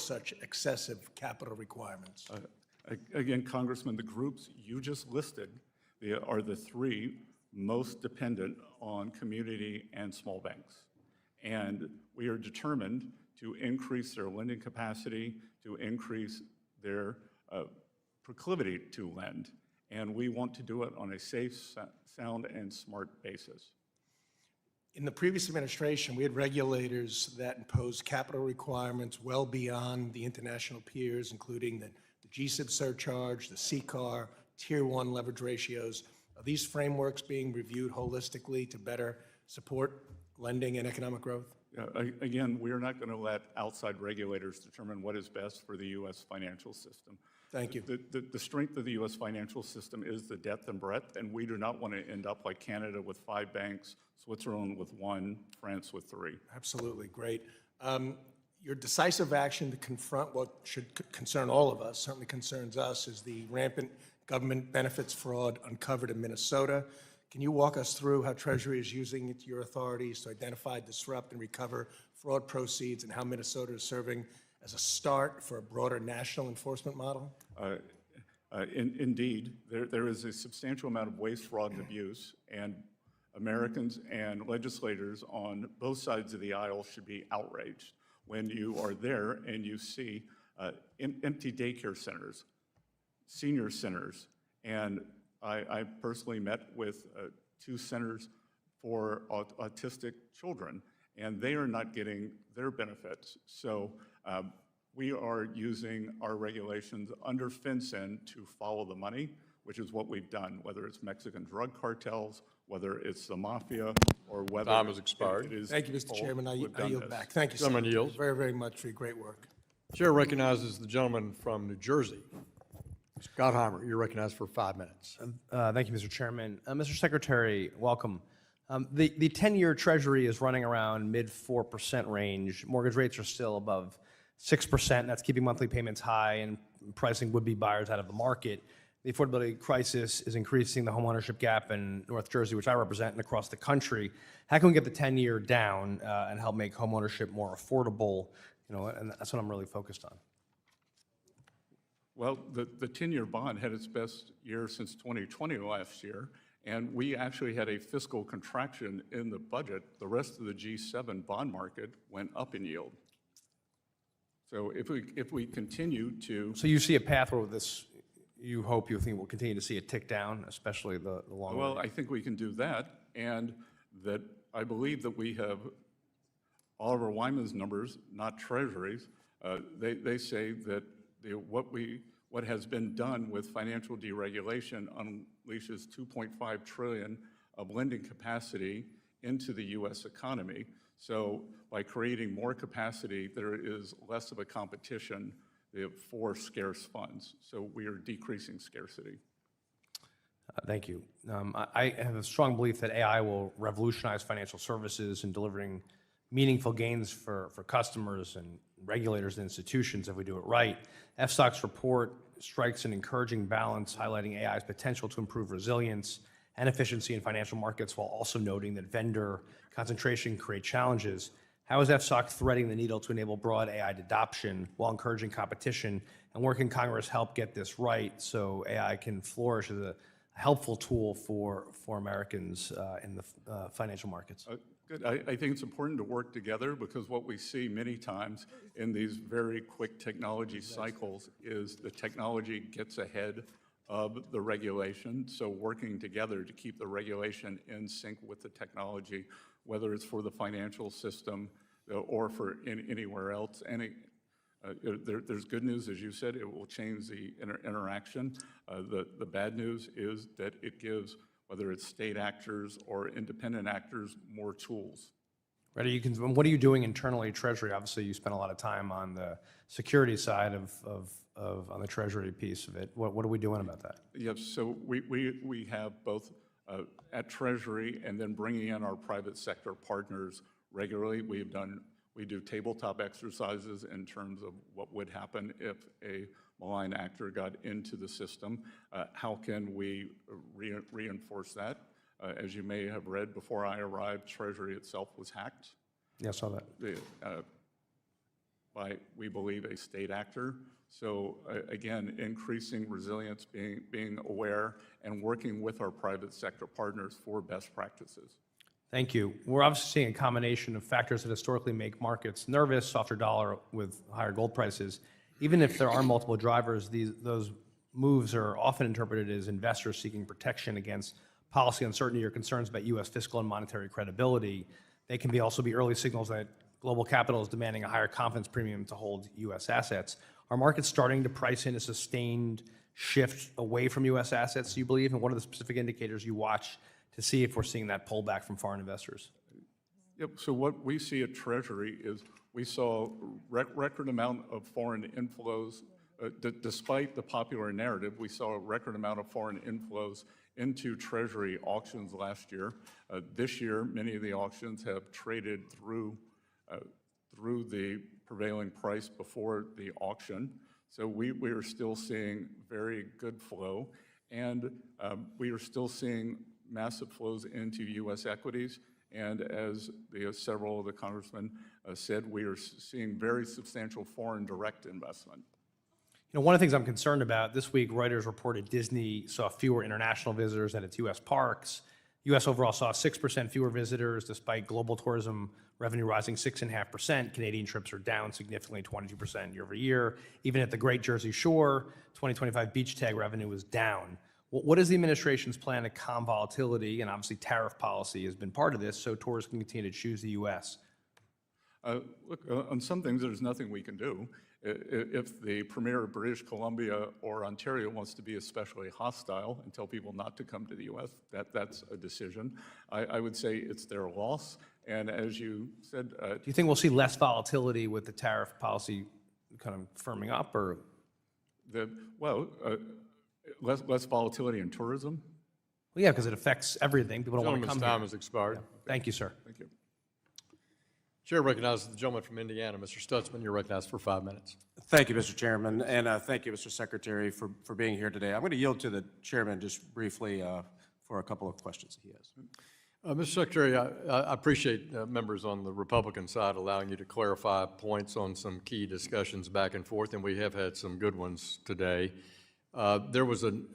such excessive capital requirements? Again, Congressman, the groups you just listed are the three most dependent on community and small banks. And we are determined to increase their lending capacity, to increase their proclivity to lend. And we want to do it on a safe, sound, and smart basis. In the previous administration, we had regulators that imposed capital requirements well beyond the international peers, including the G-SIB surcharge, the CCAR, Tier 1 leverage ratios. Are these frameworks being reviewed holistically to better support lending and economic growth? Again, we are not going to let outside regulators determine what is best for the U.S. financial system. Thank you. The strength of the U.S. financial system is the depth and breadth, and we do not want to end up like Canada with 5 banks, Switzerland with 1, France with 3. Absolutely, great. Your decisive action to confront what should concern all of us, certainly concerns us, is the rampant government benefits fraud uncovered in Minnesota. Can you walk us through how Treasury is using your authorities to identify, disrupt, and recover fraud proceeds, and how Minnesota is serving as a start for a broader national enforcement model? Indeed, there is a substantial amount of waste, fraud, and abuse, and Americans and legislators on both sides of the aisle should be outraged when you are there and you see empty daycare centers, senior centers, and I personally met with 2 centers for autistic children, and they are not getting their benefits. So we are using our regulations under FinCEN to follow the money, which is what we've done, whether it's Mexican drug cartels, whether it's the mafia, or whether time has expired. It is. Thank you, Mr. Chairman. I yield this. back. Thank you, Gentleman yields. very, very much for your great work. Chair recognizes the gentleman from New Jersey. Scott Heimer, you're recognized for 5 minutes. Thank you, Mr. Chairman. Mr. Secretary, welcome. The 10-year Treasury is running around mid-4% range. Mortgage rates are still above 6%. That's keeping monthly payments high and pricing would-be buyers out of the market. The affordability crisis is increasing the homeownership gap in North Jersey, which I represent, and across the country. How can we get the 10-year down and help make homeownership more affordable? And that's what I'm really focused on. Well, the 10-year bond had its best year since 2020 last year, and we actually had a fiscal contraction in the budget. The rest of the G7 bond market went up in yield. So if we continue to... So you see a path where this, you think we'll continue to see it tick down, especially the long run? Well, I think we can do that, and that I believe that we have Oliver Wyman's numbers, not Treasury's. They say that what has been done with financial deregulation unleashes $2.5 trillion of lending capacity into the U.S. economy. So by creating more capacity, there is less of a competition for scarce funds. So we are decreasing scarcity. Thank you. I have a strong belief that AI will revolutionize financial services and delivering meaningful gains for customers and regulators and institutions if we do it right. FSOC's report strikes an encouraging balance, highlighting AI's potential to improve resilience and efficiency in financial markets, while also noting that vendor concentration can create challenges. How is FSOC threading the needle to enable broad AI adoption while encouraging competition, and where can Congress help get this right so AI can flourish as a helpful tool for Americans in the financial markets? Good. I think it's important to work together, because what we see many times in these very quick technology cycles is the technology gets ahead of the regulation. So working together to keep the regulation in sync with the technology, whether it's for the financial system or for anywhere else. There's good news, as you said, it will change the interaction. The bad news is that it gives, whether it's state actors or independent actors, more tools. Right. What are you doing internally at Treasury? Obviously, you spend a lot of time on the security side on the Treasury piece of it. What are we doing about that? Yes, so we have both at Treasury and then bringing in our private sector partners regularly. We do tabletop exercises in terms of what would happen if a malign actor got into the system. How can we reinforce that? As you may have read, before I arrived, Treasury itself was hacked. Yeah, I saw that. by, we believe, a state actor. So again, increasing resilience, being aware, and working with our private sector partners for best practices. Thank you. We're obviously seeing a combination of factors that historically make markets nervous, softer dollar with higher gold prices. Even if there are multiple drivers, those moves are often interpreted as investors seeking protection against policy uncertainty or concerns about U.S. fiscal and monetary credibility. They can also be early signals that global capital is demanding a higher confidence premium to hold U.S. assets. Are markets starting to price in a sustained shift away from U.S. assets, do you believe? And what are the specific indicators you watch to see if we're seeing that pullback from foreign investors? Yep, so what we see at Treasury is we saw record amount of foreign inflows. Despite the popular narrative, we saw a record amount of foreign inflows into Treasury auctions last year. This year, many of the auctions have traded through the prevailing price before the auction. So we are still seeing very good flow, and we are still seeing massive flows into U.S. equities. And as several of the congressmen said, we are seeing very substantial foreign direct investment. You know, one of the things I'm concerned about, this week Reuters reported Disney saw fewer international visitors at its U.S. parks. U.S. overall saw 6% fewer visitors, despite global tourism revenue rising 6.5%. Canadian trips are down significantly, 22% year over year. Even at the Great Jersey Shore, 2025 beach tag revenue was down. What is the administration's plan to calm volatility? And obviously tariff policy has been part of this, so tourists can continue to choose the U.S. Look, on some things, there's nothing we can do. If the Premier of British Columbia or Ontario wants to be especially hostile and tell people not to come to the U.S., that's a decision. I would say it's their loss. And as you said... do you think we'll see less volatility with the tariff policy kind of firming up, or...? Less volatility in tourism? Well, yeah, because it affects everything. People don't want to come Gentleman's time here. has expired. Thank you, sir. Thank you. Chair recognizes the gentleman from Indiana, Mr. Stutzman. You're recognized for 5 minutes. Thank you, Mr. Chairman, and thank you, Mr. Secretary, for being here today. I'm going to yield to the chairman just briefly for a couple of questions he has. Mr. Secretary, I appreciate members on the Republican side allowing you to clarify points on some key discussions back and forth, and we have had some good ones today. There was an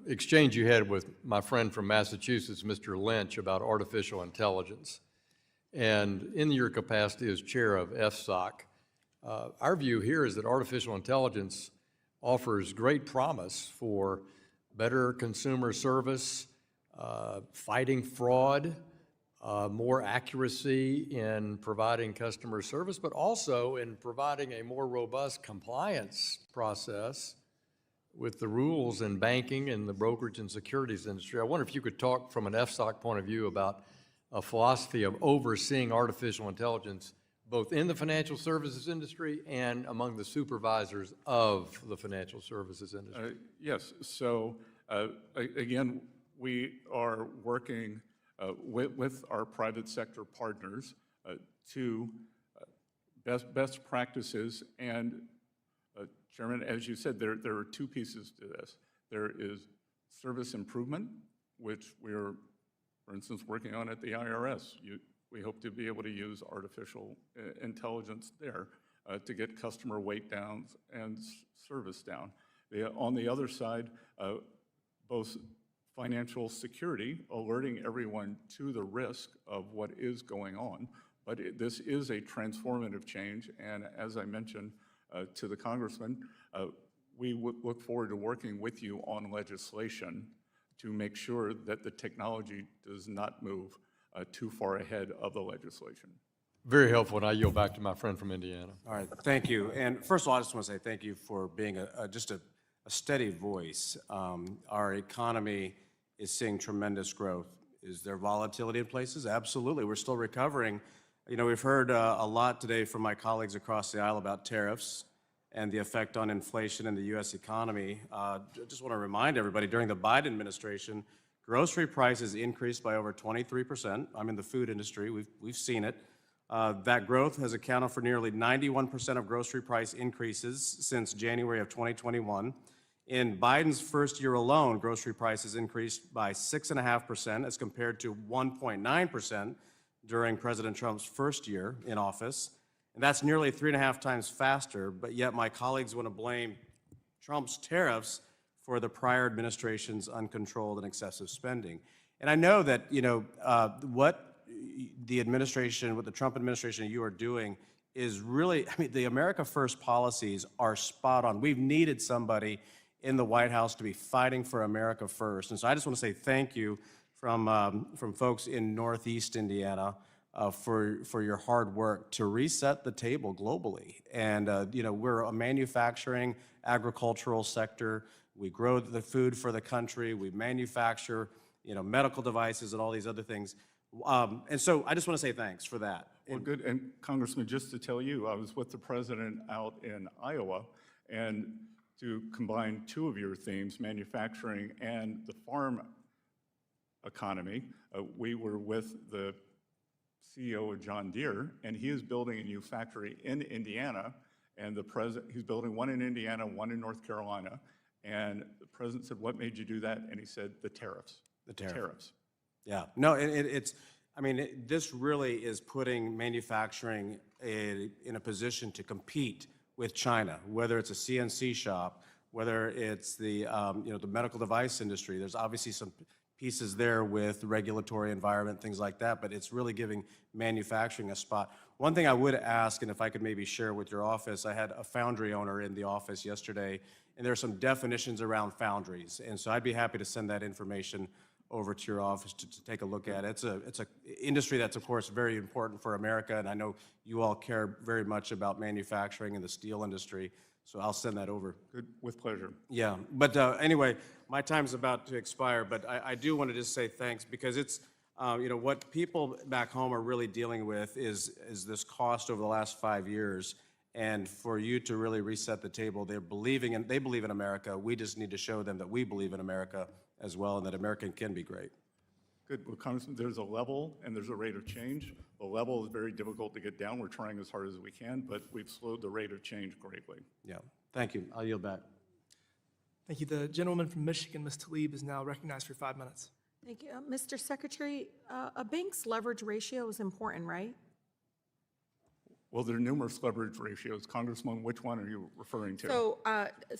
exchange you had with my friend from Massachusetts, Mr. Lynch, about artificial intelligence. And in your capacity as chair of FSOC, our view here is that artificial intelligence offers great promise for better consumer service, fighting fraud, more accuracy in providing customer service, but also in providing a more robust compliance process with the rules in banking and the brokerage and securities industry. I wonder if you could talk from an FSOC point of view about a philosophy of overseeing artificial intelligence both in the financial services industry and among the supervisors of the financial services industry. Yes, so again, we are working with our private sector partners to best practices. And Chairman, as you said, there are two pieces to this. There is service improvement, which we are, for instance, working on at the IRS. We hope to be able to use artificial intelligence there to get customer wait downs and service down. On the other side, both financial security, alerting everyone to the risk of what is going on, but this is a transformative change, and as I mentioned to the congressman, we look forward to working with you on legislation to make sure that the technology does not move too far ahead of the legislation. Very helpful, and I yield back to my friend from Indiana. All right, thank you. And first of all, I just want to say thank you for being just a steady voice. Our economy is seeing tremendous growth. Is there volatility in places? Absolutely. We're still recovering. You know, we've heard a lot today from my colleagues across the aisle about tariffs and the effect on inflation in the U.S. economy. I just want to remind everybody, during the Biden administration, grocery prices increased by over 23%. I'm in the food industry. We've seen it. That growth has accounted for nearly 91% of grocery price increases since January of 2021. In Biden's first year alone, grocery prices increased by 6.5% as compared to 1.9% during President Trump's first year in office. And that's nearly 3.5 times faster, but yet my colleagues want to blame Trump's tariffs for the prior administration's uncontrolled and excessive spending. And I know that, what the administration, what the Trump administration and you are doing is really, the America First policies are spot on. We've needed somebody in the White House to be fighting for America First. And so I just want to say thank you from folks in Northeast Indiana for your hard work to reset the table globally. And, we're a manufacturing, agricultural sector. We grow the food for the country. We manufacture, medical devices and all these other things. And so I just want to say thanks for that. Well, good. And Congressman, just to tell you, I was with the president out in Iowa, and to combine two of your themes, manufacturing and the farm economy, we were with the CEO of John Deere, and he is building a new factory in Indiana, and he's building one in Indiana, one in North Carolina, and the president said, "What made you do that?" And he said, "The tariffs." The tariff. Tariffs. Yeah, no, this really is putting manufacturing in a position to compete with China, whether it's a CNC shop, whether it's the medical device industry. There's obviously some pieces there with regulatory environment, things like that, but it's really giving manufacturing a spot. One thing I would ask, and if I could maybe share with your office, I had a foundry owner in the office yesterday, and there are some definitions around foundries, and so I'd be happy to send that information over to your office to take a look at. It's a industry that's, of course, very important for America, and I know you all care very much about manufacturing and the steel industry, so I'll send that over. Good, with pleasure. Yeah, but anyway, my time's about to expire, but I do want to just say thanks, because it's, what people back home are really dealing with is this cost over the last 5 years, and for you to really reset the table, they believe in America. We just need to show them that we believe in America as well, and that America can be great. Good. Well, Congressman, there's a level and there's a rate of change. The level is very difficult to get down. We're trying as hard as we can, but we've slowed the rate of change greatly. Yeah, thank you. I'll yield back. Thank you. The gentleman from Michigan, Ms. Tlaib, is now recognized for 5 minutes. Thank you. Mr. Secretary, a bank's leverage ratio is important, right? Well, there are numerous leverage ratios. Congressman, which one are you referring to? So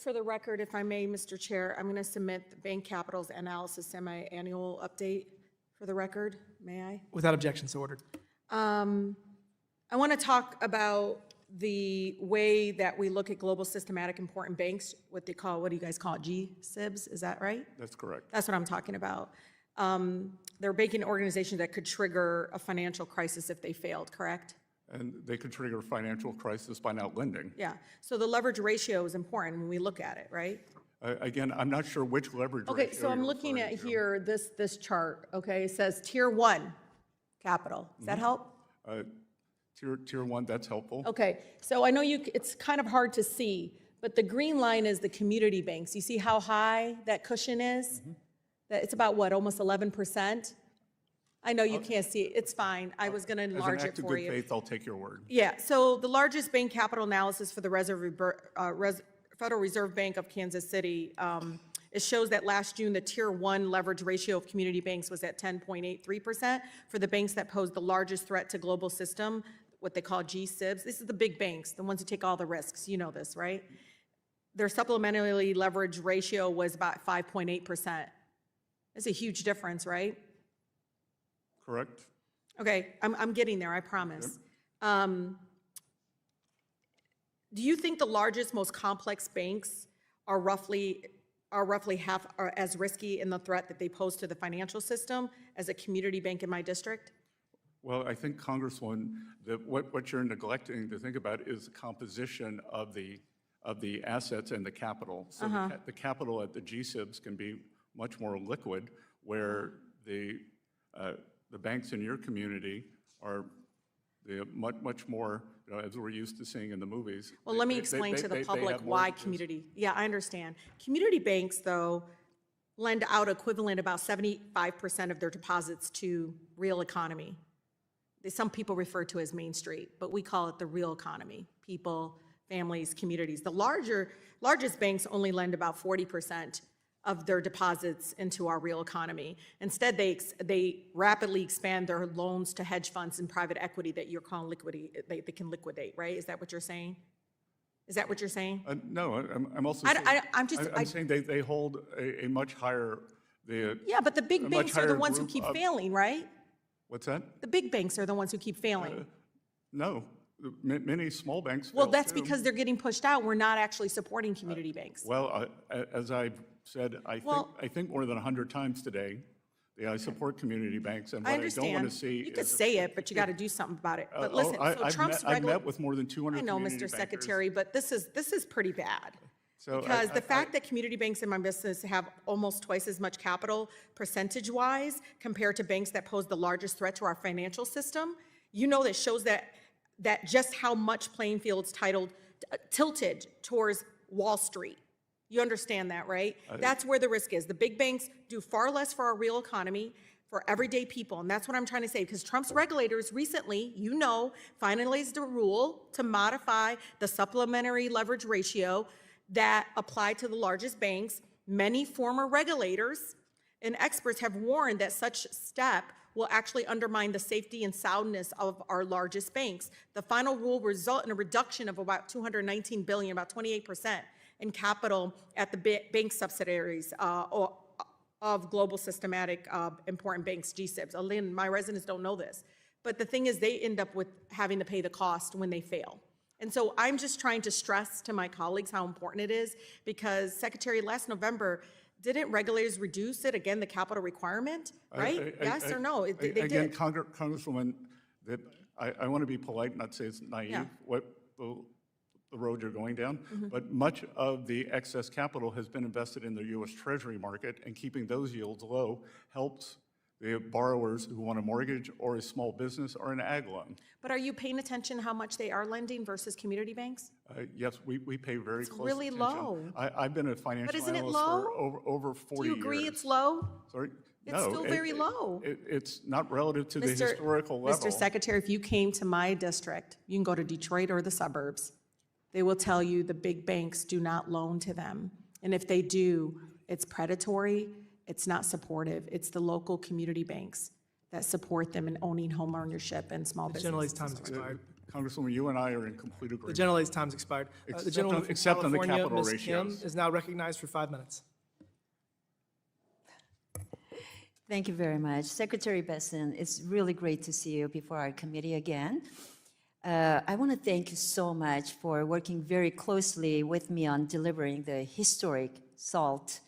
for the record, if I may, Mr. Chair, I'm going to submit the Bank Capital's analysis semi-annual update for the record. May I? Without objection, so ordered. I want to talk about the way that we look at global systematic important banks, what do you guys call it, G-SIBs, is that right? That's correct. That's what I'm talking about. They're banking organizations that could trigger a financial crisis if they failed, correct? And they could trigger a financial crisis by not lending. Yeah, so the leverage ratio is important when we look at it, right? Again, I'm not sure which leverage ratio Okay, so I'm you're looking at referring to. here, this chart, okay? It says Tier 1 capital. Does that help? Tier 1, that's helpful. Okay, so I know it's kind of hard to see, but the green line is the community banks. You see how high that cushion is? That it's about what, almost 11%? I know you can't see it. It's fine. I was going to enlarge As an it act of for good you. faith, I'll take your word. Yeah, so the largest bank capital analysis for the Federal Reserve Bank of Kansas City, it shows that last June, the Tier 1 leverage ratio of community banks was at 10.83%. For the banks that pose the largest threat to global system, what they call G-SIBs, this is the big banks, the ones who take all the risks. You know this, right? Their supplementary leverage ratio was about 5.8%. That's a huge difference, right? Correct? Okay, I'm getting there, I promise. Do you think the largest, most complex banks are roughly half are as risky in the threat that they pose to the financial system as a community bank in my district? Well, I think, Congresswoman, that what you're neglecting to think about is the composition of the assets and the capital. So the capital at the G-SIBs can be much more liquid, where the banks in your community are much more, as we're used to seeing in the movies. Well, let me explain to the public have why mortgages. community. Yeah, I understand. Community banks, though, lend out equivalent about 75% of their deposits to real economy. Some people refer to it as Main Street, but we call it the real economy, people, families, communities. The largest banks only lend about 40% of their deposits into our real economy. Instead, they rapidly expand their loans to hedge funds and private equity that you're calling liquidate, they can liquidate, right? Is that what you're saying? Is that what you're saying? No, I'm also saying, I'm saying they hold a much higher, Yeah, but the a big much banks are the higher ones who group keep of- failing, right? What's that? The big banks are the ones who keep failing. No, many small banks Well, fail, that's too. because they're getting pushed out. We're not actually supporting community banks. Well, as I've said, Well- I think more than 100 times today, I support community banks, and I what I don't want understand. to see is... You could say it, but you got to do something about it. But Oh, listen, so I've Trump's met with more than 200 I know, community Mr. bankers. Secretary, but this is pretty bad. So Because the fact that community banks in my business have almost twice as much capital percentage-wise compared to banks that pose the largest threat to our financial system, you know, that shows that just how much playing field's tilted towards Wall Street. You understand that, right? That's where the risk is. The big banks do far less for our real economy, for everyday people, and that's what I'm trying to say, because Trump's regulators recently, you know, finalized a rule to modify the supplementary leverage ratio that applied to the largest banks. Many former regulators and experts have warned that such step will actually undermine the safety and soundness of our largest banks. The final rule will result in a reduction of about $219 billion, about 28% in capital at the bank subsidiaries of global systematic important banks, GSIBs. Again, my residents don't know this, but the thing is they end up with having to pay the cost when they fail. And so I'm just trying to stress to my colleagues how important it is, because Secretary, last November, didn't regulators reduce it, again, the capital requirement, right? Yes or no? They Again, did. Congresswoman, that I want to be polite, not say it's naive, Yeah. what the road you're going down, Mm-hmm. but much of the excess capital has been invested in the U.S. Treasury market, and keeping those yields low helps the borrowers who want a mortgage or a small business or an ag loan. But are you paying attention how much they are lending versus community banks? Yes, we pay very close really attention. low. I've been a financial isn't it analyst low? for over 40 Do years. you agree it's low? Sorry? It's No, still very low. It's not relative to the Mr. historical level. Mr. Secretary, if you came to my district, you can go to Detroit or the suburbs, they will tell you the big banks do not loan to them. And if they do, it's predatory, it's not supportive. It's the local community banks that support them in owning home ownership and small The gentlelady's businesses. time has expired. Congresswoman, you and I are in complete The agreement. gentlelady's time has expired. The Except gentleman on- from except on the California, capital Ms. Kim, ratios. is now recognized for 5 minutes. Thank you very much. Secretary Bessent, it's really great to see you before our committee again. I want to thank you so much for working very closely with me on delivering the historic SALT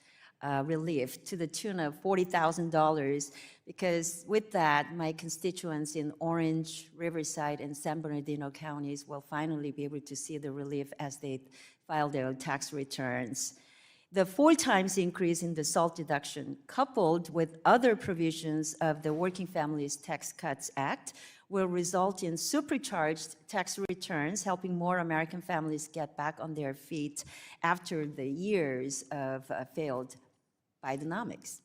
relief to the tune of $40,000, because with that, my constituents in Orange, Riverside, and San Bernardino counties will finally be able to see the relief as they file their tax returns. The 4 times increase in the SALT deduction, coupled with other provisions of the Working Families Tax Cuts Act, will result in supercharged tax returns, helping more American families get back on their feet after the years of failed Bidenomics.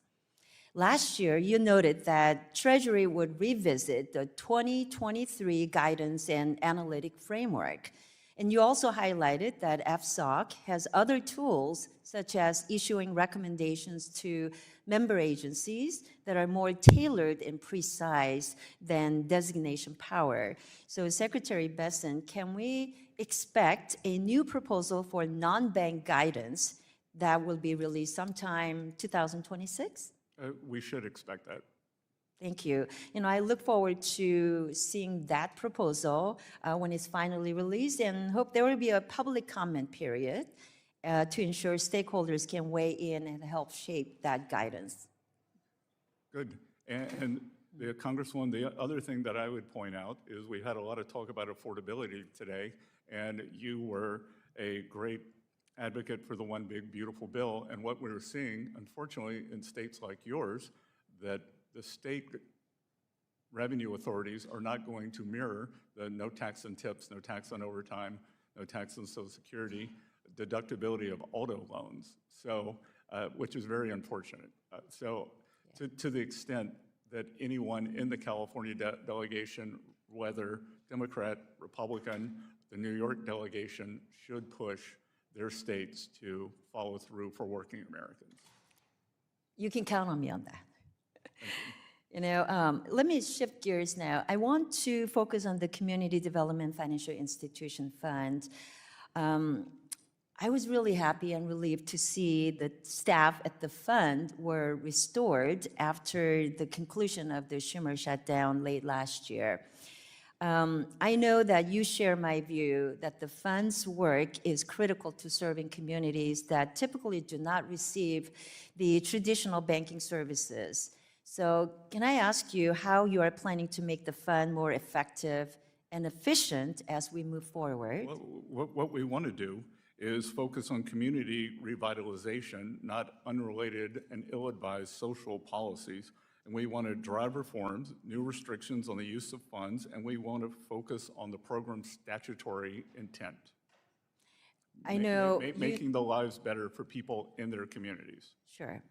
Last year, you noted that Treasury would revisit the 2023 Guidance and Analytic Framework. And you also highlighted that FSOC has other tools, such as issuing recommendations to member agencies that are more tailored and precise than designation power. So Secretary Bessent, can we expect a new proposal for non-bank guidance that will be released sometime 2026? We should expect that. Thank you. You know, I look forward to seeing that proposal when it's finally released, and hope there will be a public comment period to ensure stakeholders can weigh in and help shape that guidance. Good. And the Congresswoman, the other thing that I would point out is we had a lot of talk about affordability today, and you were a great advocate for the One Big Beautiful Bill. And what we're seeing, unfortunately, in states like yours, that the state revenue authorities are not going to mirror the no tax on tips, no tax on overtime, no tax on Social Security, deductibility of auto loans, so, which is very unfortunate. To the extent that anyone in the California delegation, whether Democrat, Republican, the New York delegation, should push their states to follow through for working Americans. You can count on me on that. Let me shift gears now. I want to focus on the Community Development Financial Institution Fund. I was really happy and relieved to see that staff at the fund were restored after the conclusion of the Schumer shutdown late last year. I know that you share my view that the fund's work is critical to serving communities that typically do not receive the traditional banking services. So can I ask you how you are planning to make the fund more effective and efficient as we move forward? Well, what we want to do is focus on community revitalization, not unrelated and ill-advised social policies. And we want to drive reforms, new restrictions on the use of funds, and we want to focus on the program's statutory intent. I know Making the lives better for people in their communities. Sure.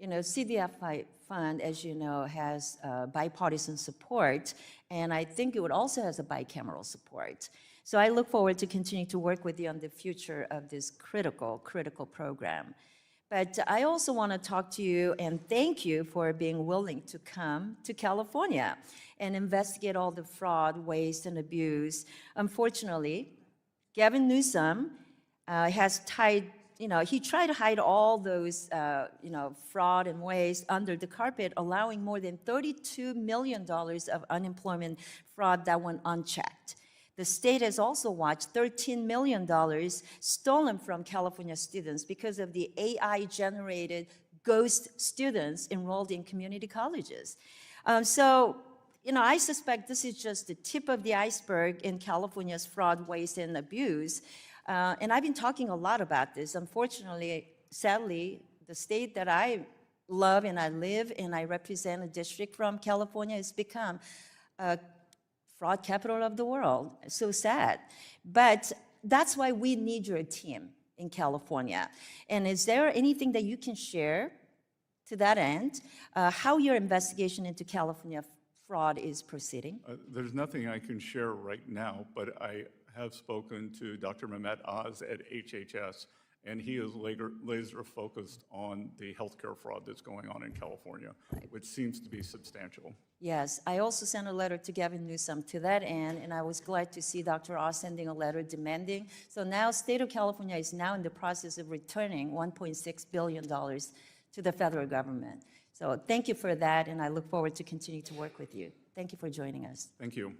CDFI fund, as you know, has bipartisan support, and I think it also has a bicameral support. So I look forward to continuing to work with you on the future of this critical program. But I also want to talk to you and thank you for being willing to come to California and investigate all the fraud, waste, and abuse. Unfortunately, Gavin Newsom has he tried to hide all those, fraud and waste under the carpet, allowing more than $32 million of unemployment fraud that went unchecked. The state has also watched $13 million stolen from California students because of the AI-generated ghost students enrolled in community colleges. I suspect this is just the tip of the iceberg in California's fraud, waste, and abuse. And I've been talking a lot about this. Unfortunately, sadly, the state that I love and I live and I represent a district from California has become a fraud capital of the world. So sad. But that's why we need your team in California. And is there anything that you can share to that end, how your investigation into California fraud is proceeding? There's nothing I can share right now, but I have spoken to Dr. Mehmet Oz at HHS, and he is laser focused on the healthcare fraud that's going on in California, which seems to be substantial. Yes, I also sent a letter to Gavin Newsom to that end, and I was glad to see Dr. Oz sending a letter demanding. So now state of California is now in the process of returning $1.6 billion to the federal government. So thank you for that, and I look forward to continue to work with you. Thank you for joining us. Thank you.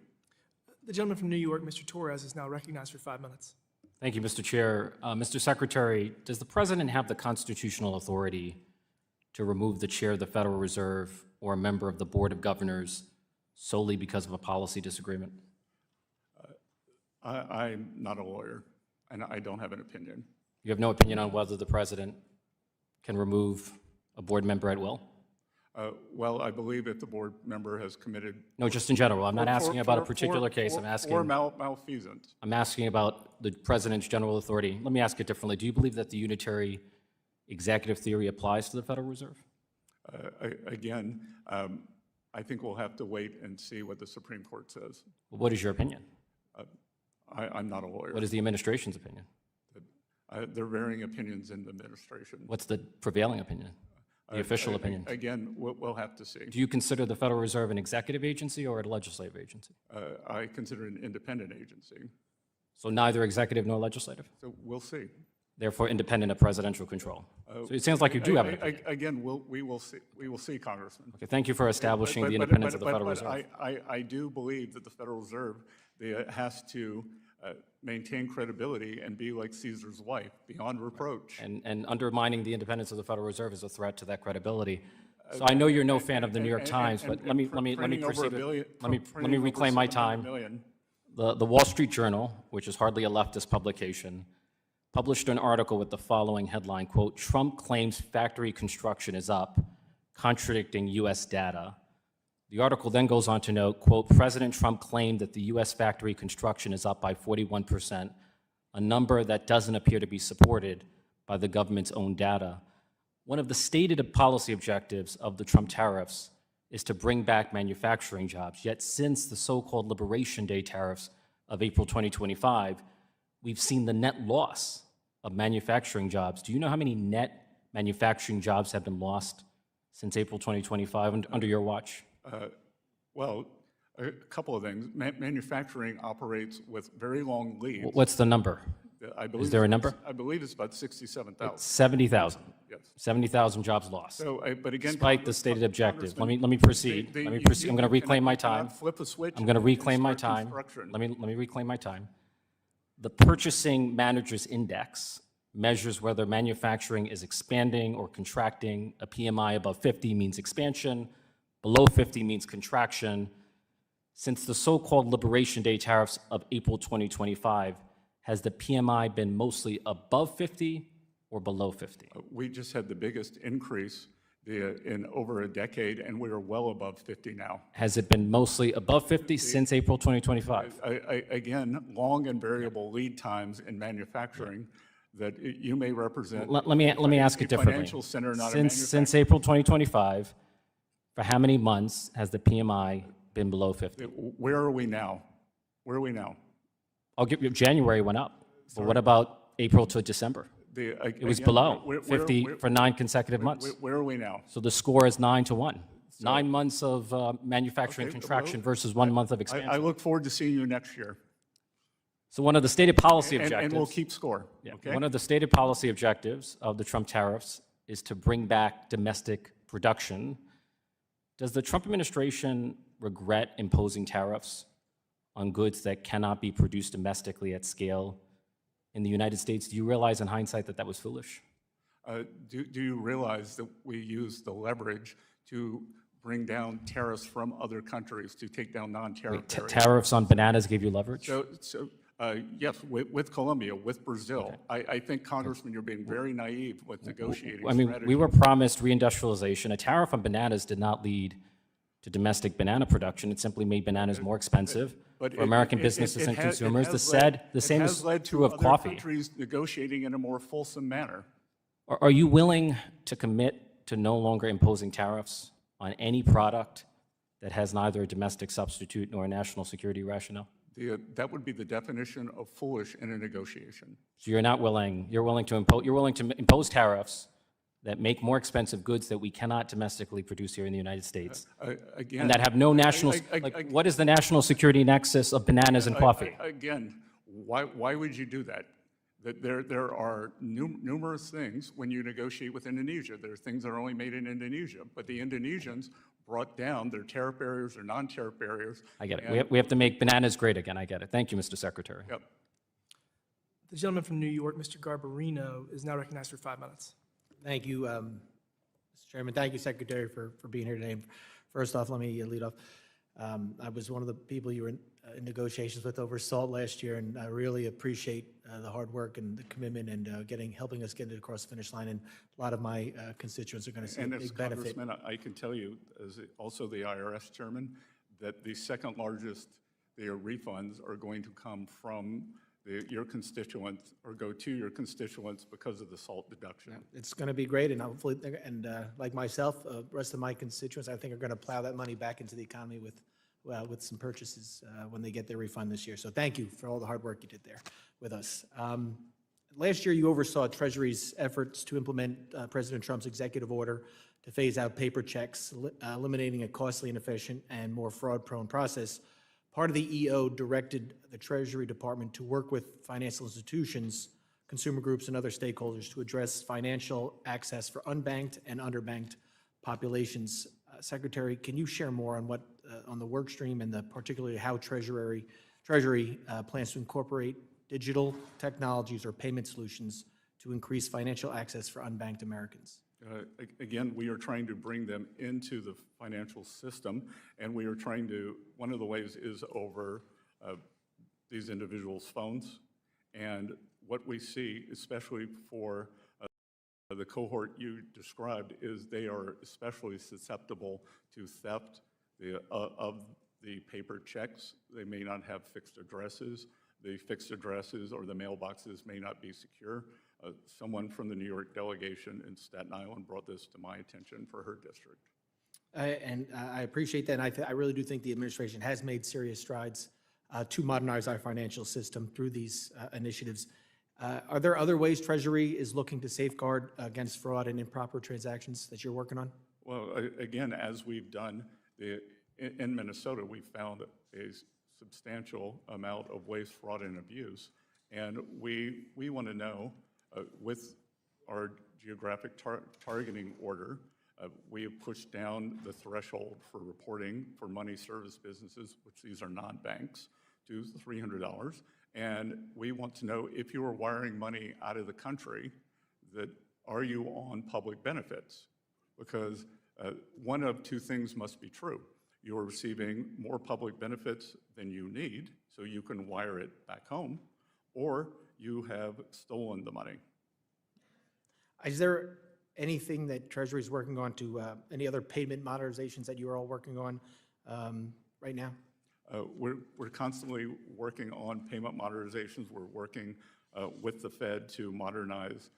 The gentleman from New York, Mr. Torres, is now recognized for 5 minutes. Thank you, Mr. Chair. Mr. Secretary, does the President have the constitutional authority to remove the Chair of the Federal Reserve or a member of the Board of Governors solely because of a policy disagreement? I'm not a lawyer, and I don't have an opinion. You have no opinion on whether the President can remove a board member at will? Well, I believe if the board member has committed... No, just in general. I'm not asking about a particular case. I'm asking... Or malfeasance. I'm asking about the President's general authority. Let me ask it differently. Do you believe that the unitary executive theory applies to the Federal Reserve? Again, I think we'll have to wait and see what the Supreme Court says. What is your opinion? I'm not a lawyer. What is the administration's opinion? There are varying opinions in the administration. What's the prevailing opinion? The official opinion? Again, we'll have to see. Do you consider the Federal Reserve an executive agency or a legislative agency? I consider it an independent agency. So neither executive nor legislative? So we'll see. Therefore independent of presidential control. So it sounds like you do have an opinion. Again, we will see, Congressman. Okay, thank you for establishing the independence of the Federal But Reserve. I do believe that the Federal Reserve has to maintain credibility and be like Caesar's wife, beyond reproach. And undermining the independence of the Federal Reserve is a threat to that credibility. So I know you're no fan of the New York Times, but let me proceed. Let me reclaim my time. The Wall Street Journal, which is hardly a leftist publication, published an article with the following headline, quote, "Trump claims factory construction is up, contradicting U.S. data." The article then goes on to note, quote, "President Trump claimed that the U.S. factory construction is up by 41%, a number that doesn't appear to be supported by the government's own data." One of the stated policy objectives of the Trump tariffs is to bring back manufacturing jobs. Yet since the so-called Liberation Day tariffs of April 2025, we've seen the net loss of manufacturing jobs. Do you know how many net manufacturing jobs have been lost since April 2025 under your watch? Well, a couple of things. Manufacturing operates with very long leads. What's the number? I believe Is there a it's- number? I believe it's about 67,000. 70,000. Yes. 70,000 jobs lost. So, but again. Despite the stated objective. Congressman, Let me proceed. the- Let me you- proceed. you I'm going to reclaim my cannot time. Flip a switch. I'm going to and reclaim my start time. construction. Let me reclaim my time. The Purchasing Managers Index measures whether manufacturing is expanding or contracting. A PMI above 50 means expansion, below 50 means contraction. Since the so-called Liberation Day tariffs of April 2025, has the PMI been mostly above 50 or below 50? We just had the biggest increase in over a decade, and we are well above 50 now. Has it been mostly above 50 since April 2025? Again, long and variable lead times in manufacturing that you may represent. Let me ask it a differently. Financial center, not a Since April 2025, for how many months has the PMI been below 50? Where are we now? Where are we now? I'll give you, January went up, but what about April to December? It was below 50 for 9 consecutive months. Where are we now? So the score is 9-1. 9 months of manufacturing Okay, contraction well, versus 1 month of I expansion. look forward to seeing you next year. So one of the stated policy And objectives. we'll keep score, Yeah, okay? one of the stated policy objectives of the Trump tariffs is to bring back domestic production. Does the Trump administration regret imposing tariffs on goods that cannot be produced domestically at scale in the United States? Do you realize in hindsight that that was foolish? Do you realize that we use the leverage to bring down tariffs from other countries to take down non-tariff barriers? Tariffs on bananas gave you leverage? Yes, with Colombia, with Brazil. I think, Congressman, you're being very naive with negotiating I mean, strategy. we were promised reindustrialization. A tariff on bananas did not lead to domestic banana production. It simply made bananas more expensive But for American businesses and consumers. The same is true of coffee. It has led to other countries negotiating in a more fulsome manner. Are you willing to commit to no longer imposing tariffs on any product that has neither a domestic substitute nor a national security rationale? That would be the definition of foolish in a negotiation. So you're not willing, you're willing to impose tariffs that make more expensive goods that we cannot domestically produce here in the United States, Again. and that have no national, like, what is the national security nexus of bananas and coffee? Again, why would you do that? That there are numerous things when you negotiate with Indonesia. There are things that are only made in Indonesia, but the Indonesians brought down their tariff barriers or non-tariff barriers. I get it. We have to make bananas great again. I get it. Thank you, Mr. Secretary. Yep. The gentleman from New York, Mr. Garbarino, is now recognized for 5 minutes. Thank you, Mr. Chairman. Thank you, Secretary, for being here today. First off, let me lead off. I was one of the people you were in negotiations with over SALT last year, and I really appreciate the hard work and the commitment and helping us get it across the finish line. And a lot of my constituents are going to see a And as big benefit. Congressman, I can tell you, as also the IRS chairman, that the second largest refunds are going to come from your constituents or go to your constituents because of the SALT deduction. It's going to be great, and hopefully, and like myself, the rest of my constituents, I think, are going to plow that money back into the economy with some purchases when they get their refund this year. So thank you for all the hard work you did there with us. Last year, you oversaw Treasury's efforts to implement President Trump's executive order to phase out paper checks, eliminating a costly, inefficient, and more fraud-prone process. Part of the EO directed the Treasury Department to work with financial institutions, consumer groups, and other stakeholders to address financial access for unbanked and underbanked populations. Secretary, can you share more on on the work stream and particularly how Treasury plans to incorporate digital technologies or payment solutions to increase financial access for unbanked Americans? Again, we are trying to bring them into the financial system, and we are trying to, one of the ways is over these individuals' phones. And what we see, especially for the cohort you described, is they are especially susceptible to theft of the paper checks. They may not have fixed addresses. The fixed addresses or the mailboxes may not be secure. Someone from the New York delegation in Staten Island brought this to my attention for her district. And I appreciate that, and I really do think the administration has made serious strides to modernize our financial system through these initiatives. Are there other ways Treasury is looking to safeguard against fraud and improper transactions that you're working on? Well, again, as we've done, in Minnesota, we found a substantial amount of waste, fraud, and abuse. And we want to know, with our geographic targeting order, we have pushed down the threshold for reporting for money service businesses, which these are non-banks, to $300. And we want to know if you are wiring money out of the country, that are you on public benefits? Because one of two things must be true. You're receiving more public benefits than you need, so you can wire it back home, or you have stolen the money. Is there anything that Treasury is working on to, any other payment modernizations that you are all working on right now? We're constantly working on payment modernizations. We're working with the Fed to modernize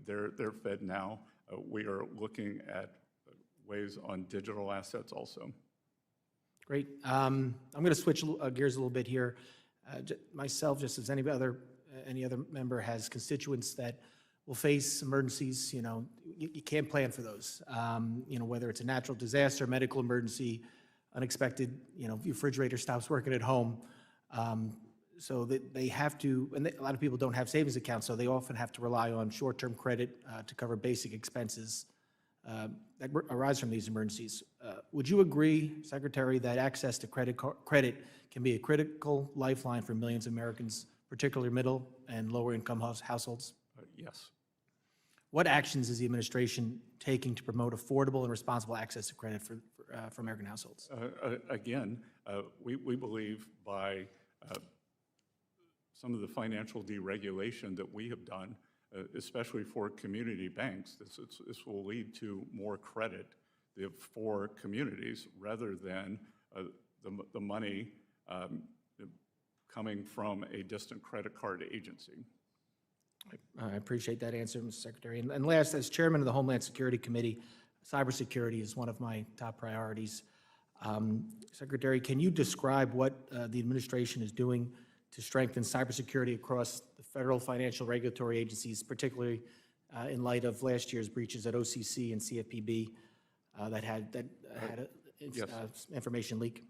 their Fed now. We are looking at ways on digital assets also. Great. I'm going to switch gears a little bit here. Myself, just as any other member has constituents that will face emergencies, you can't plan for those. Whether it's a natural disaster, medical emergency, unexpected, your refrigerator stops working at home. So that they have to, and a lot of people don't have savings accounts, so they often have to rely on short-term credit to cover basic expenses that arise from these emergencies. Would you agree, Secretary, that access to credit can be a critical lifeline for millions of Americans, particularly middle and lower income households? Yes. What actions is the administration taking to promote affordable and responsible access to credit for American households? Again, we believe by some of the financial deregulation that we have done, especially for community banks, this will lead to more credit for communities rather than the money coming from a distant credit card agency. I appreciate that answer, Mr. Secretary. And last, as chairman of the Homeland Security Committee, cybersecurity is one of my top priorities. Secretary, can you describe what the administration is doing to strengthen cybersecurity across the federal financial regulatory agencies, particularly in light of last year's breaches at OCC and CFPB that had information leak?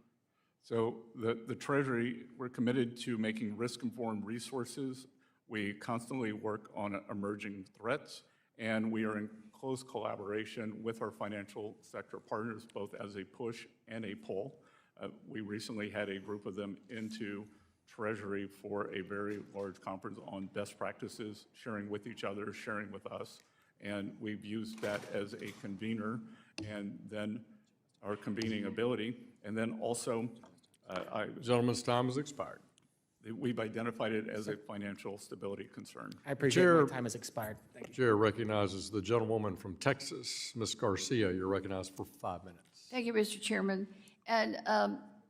So the Treasury, we're committed to making risk-informed resources. We constantly work on emerging threats, and we are in close collaboration with our financial sector partners, both as a push and a pull. We recently had a group of them into Treasury for a very large conference on best practices, sharing with each other, sharing with us, and we've used that as a convener, and then our convening ability, and then also Gentleman's time has expired. we've identified it as a financial stability concern. I appreciate Chair- my time has expired. Thank you. Chair recognizes the gentlewoman from Texas, Ms. Garcia. You're recognized for 5 minutes. Thank you, Mr. Chairman. And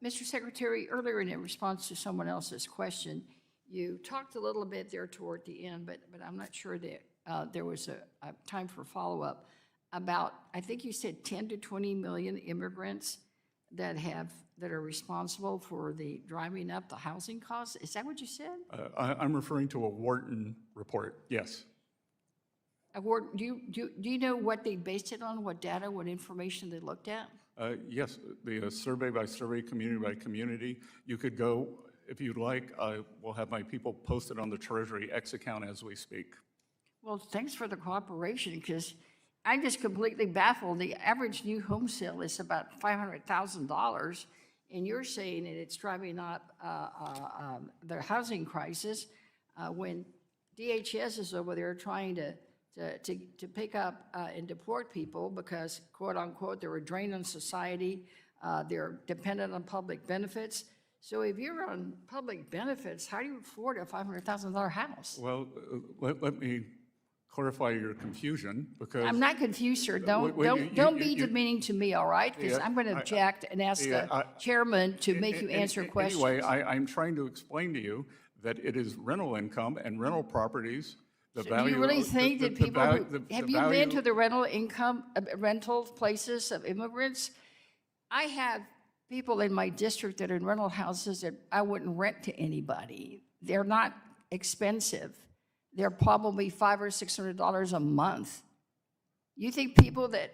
Mr. Secretary, earlier in response to someone else's question, you talked a little bit there toward the end, but I'm not sure that there was a time for follow-up about, I think you said 10 to 20 million immigrants that are responsible for the driving up the housing costs. Is that what you said? I'm referring to a Wharton report, yes. Do you know what they based it on, what data, what information they looked at? Yes, the survey by survey, community by community. You could go, if you'd like, we'll have my people post it on the Treasury X account as we speak. Well, thanks for the cooperation, because I'm just completely baffled. The average new home sale is about $500,000, and you're saying that it's driving up the housing crisis when DHS is over there trying to pick up and deport people because, quote unquote, they're a drain on society, they're dependent on public benefits. So if you're on public benefits, how do you afford a $500,000 house? Well, let me clarify your confusion, because I'm not confused, sir. Don't be demeaning to me, all right? Because I'm going to object and ask the chairman to make you answer questions. Anyway, I'm trying to explain to you that it is rental income and rental properties, the Do value. you really think that people who, have you been to the rental places of immigrants? I have people in my district that are in rental houses that I wouldn't rent to anybody. They're not expensive. They're probably $500 or $600 a month. You think people that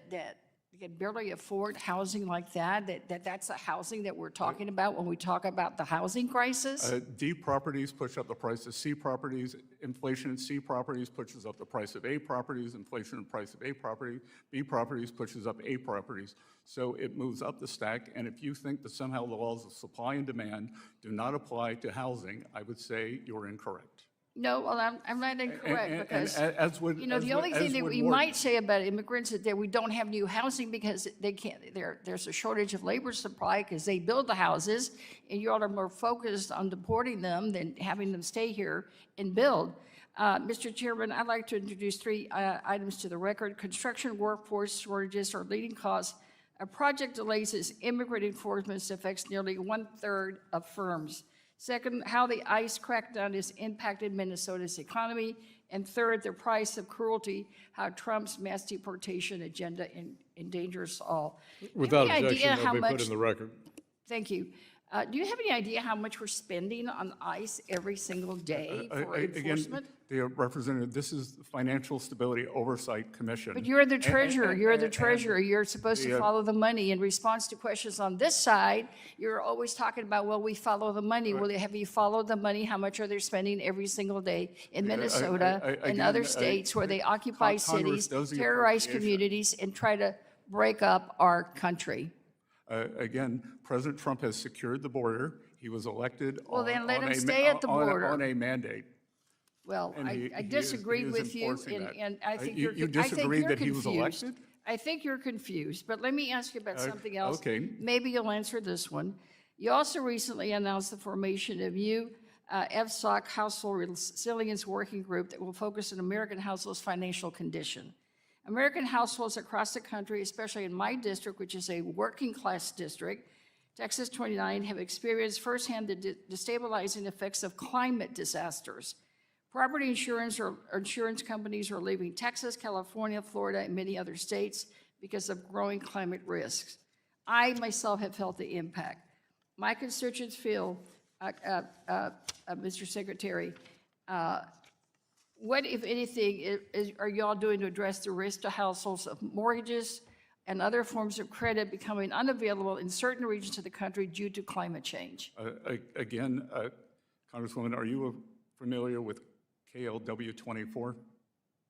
can barely afford housing like that's the housing that we're talking about when we talk about the housing crisis? D properties push up the price of C properties. Inflation in C properties pushes up the price of A properties. Inflation in the price of A property. B properties pushes up A properties. So it moves up the stack. And if you think that somehow the laws of supply and demand do not apply to housing, I would say you're incorrect. No, well, I'm not incorrect because, the only thing that we Ward. might say about immigrants is that we don't have new housing because they can't, there's a shortage of labor supply because they build the houses and you all are more focused on deporting them than having them stay here and build. Mr. Chairman, I'd like to introduce three items to the record. Construction workforce shortages are leading cause of project delays as immigrant enforcement affects nearly 1/3 of firms. Second, how the ICE crackdown has impacted Minnesota's economy. And third, the price of cruelty, how Trump's mass deportation agenda endangers all. Without Any objection, idea that'll how be put much- in the record. Thank you. Do you have any idea how much we're spending on ICE every single day for enforcement? Again, dear Representative, this is the Financial Stability Oversight Commission. But you're the treasurer, you're supposed to follow the money. In response to questions on this side, you're always talking about, well, we follow the money. Well, have you followed the money? How much are they spending every single day in Minnesota and other states where they occupy cities, does the terrorize appropriation. communities, and try to break up our country? Again, President Trump has secured the border. He was elected Well, on, then let on him a, stay at the border. on a mandate. Well, And I he disagree is with you, enforcing that. and I think You you're disagree that he was confused. elected? I think you're confused, but let me ask you about something else. okay. Maybe you'll answer this one. You also recently announced the formation of new FSOC Household Resilience Working Group that will focus on American households' financial condition. American households across the country, especially in my district, which is a working-class district, Texas 29, have experienced firsthand the destabilizing effects of climate disasters. Property insurance or insurance companies are leaving Texas, California, Florida, and many other states because of growing climate risks. I myself have felt the impact. My constituents feel, Mr. Secretary, what, if anything, are y'all doing to address the risk to households of mortgages and other forms of credit becoming unavailable in certain regions of the country due to climate change? Again, Congresswoman, are you familiar with KLW 24?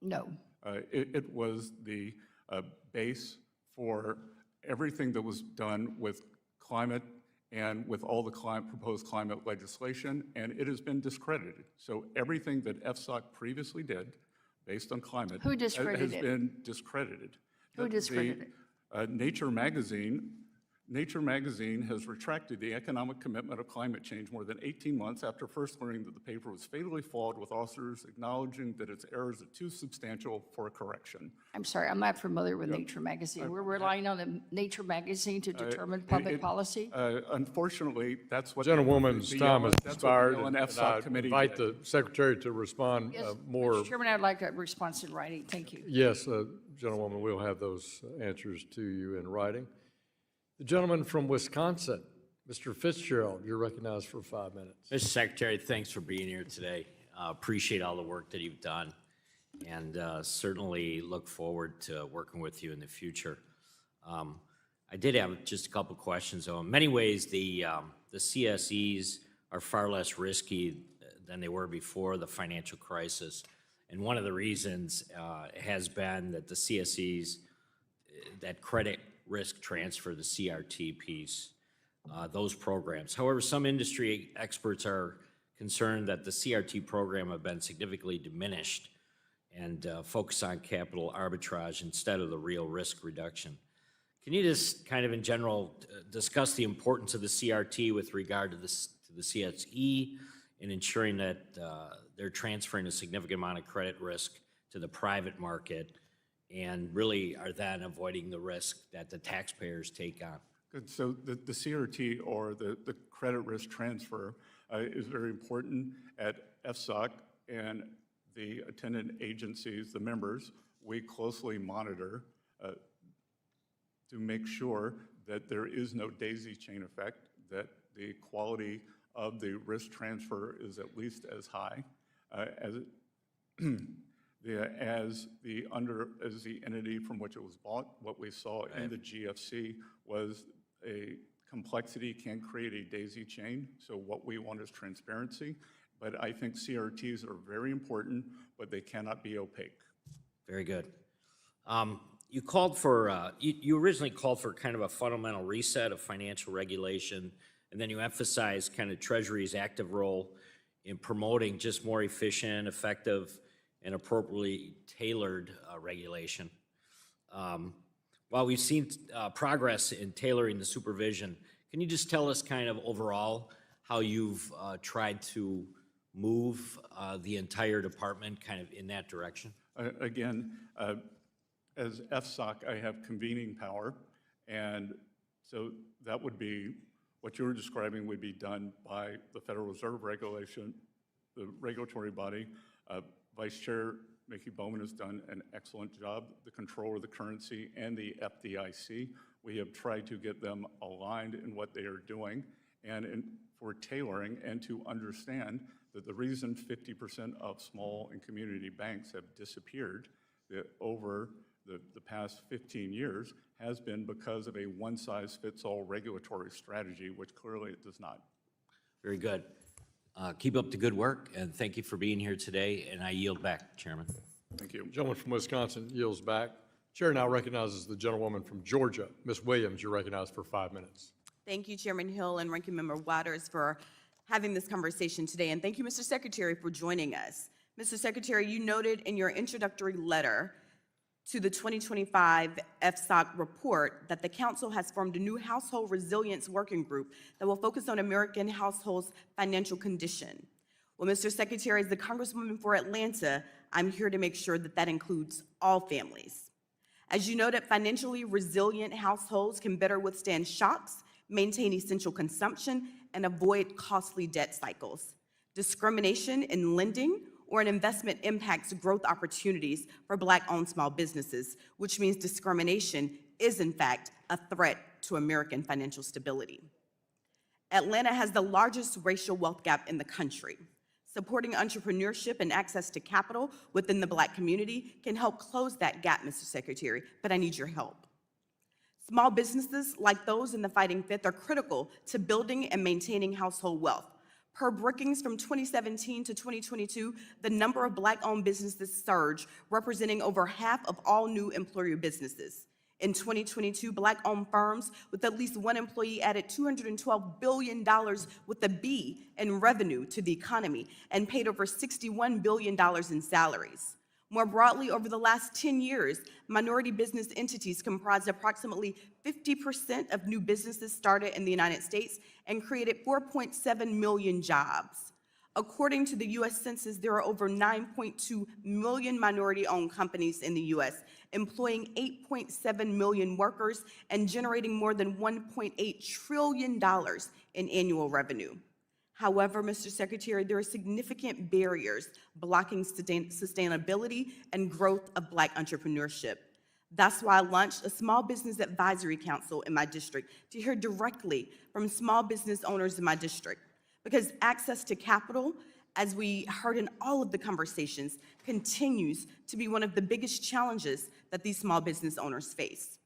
No. It was the base for everything that was done with climate and with all the proposed climate legislation, and it has been discredited. So everything that FSOC previously did, based on climate, Who discredited has it? been discredited. Who discredited it? Nature Magazine has retracted the economic commitment of climate change more than 18 months after first learning that the paper was fatally flawed, with authors acknowledging that its errors are too substantial for a correction. I'm sorry, I'm not familiar with Nature Magazine. We're relying on the Nature Magazine to determine public policy? Unfortunately, that's what Gentlewoman's time has that's what expired, the Bill and and FSOC I committee invite did. the Secretary to respond Yes, more. Mr. Chairman, I'd like a response in writing. Thank you. Yes, Gentlewoman, we'll have those answers to you in writing. The gentleman from Wisconsin, Mr. Fitzgerald, you're recognized for 5 minutes. Mr. Secretary, thanks for being here today. Appreciate all the work that you've done, and certainly look forward to working with you in the future. I did have just a couple questions, though. In many ways, the CSEs are far less risky than they were before the financial crisis, and one of the reasons has been that the CSEs, that credit risk transfer, the CRT piece, those programs. However, some industry experts are concerned that the CRT program have been significantly diminished and focus on capital arbitrage instead of the real risk reduction. Can you just kind of in general discuss the importance of the CRT with regard to the CSE in ensuring that they're transferring a significant amount of credit risk to the private market, and really are then avoiding the risk that the taxpayers take on? Good. So the CRT, or the credit risk transfer, is very important at FSOC and the attendant agencies, the members. We closely monitor to make sure that there is no daisy chain effect, that the quality of the risk transfer is at least as high as as the entity from which it was bought. What we saw in the GFC was a complexity can create a daisy chain. So what we want is transparency. But I think CRTs are very important, but they cannot be opaque. Very good. You called for, you originally called for kind of a fundamental reset of financial regulation, and then you emphasized kind of Treasury's active role in promoting just more efficient, effective, and appropriately tailored regulation. While we've seen progress in tailoring the supervision, can you just tell us kind of overall how you've tried to move the entire department kind of in that direction? Again, as FSOC, I have convening power, and so that would be, what you were describing would be done by the Federal Reserve regulation, the regulatory body. Vice Chair Mickey Bowman has done an excellent job, the controller of the currency and the FDIC. We have tried to get them aligned in what they are doing and for tailoring, and to understand that the reason 50% of small and community banks have disappeared over the past 15 years has been because of a one-size-fits-all regulatory strategy, which clearly it does not. Very good. Keep up the good work, and thank you for being here today, and I yield back, Chairman. Thank you. Gentleman from Wisconsin yields back. Chair now recognizes the gentlewoman from Georgia. Ms. Williams, you're recognized for 5 minutes. Thank you, Chairman Hill and Ranking Member Waters, for having this conversation today. And thank you, Mr. Secretary, for joining us. Mr. Secretary, you noted in your introductory letter to the 2025 FSOC report that the Council has formed a new household resilience working group that will focus on American households' financial condition. Well, Mr. Secretary, as the Congresswoman for Atlanta, I'm here to make sure that that includes all families. As you noted, financially resilient households can better withstand shocks, maintain essential consumption, and avoid costly debt cycles. Discrimination in lending or in investment impacts growth opportunities for Black-owned small businesses, which means discrimination is, in fact, a threat to American financial stability. Atlanta has the largest racial wealth gap in the country. Supporting entrepreneurship and access to capital within the Black community can help close that gap, Mr. Secretary, but I need your help. Small businesses like those in the Fighting Fifth are critical to building and maintaining household wealth. Per Brookings from 2017 to 2022, the number of Black-owned businesses surged, representing over half of all new employer businesses. In 2022, Black-owned firms with at least one employee added $212 billion with a B in revenue to the economy and paid over $61 billion in salaries. More broadly, over the last 10 years, minority business entities comprised approximately 50% of new businesses started in the United States and created 4.7 million jobs. According to the U.S. Census, there are over 9.2 million minority-owned companies in the U.S., employing 8.7 million workers and generating more than $1.8 trillion in annual revenue. However, Mr. Secretary, there are significant barriers blocking sustainability and growth of Black entrepreneurship. That's why I launched a Small Business Advisory Council in my district to hear directly from small business owners in my district. Because access to capital, as we heard in all of the conversations, continues to be one of the biggest challenges that these small business owners face.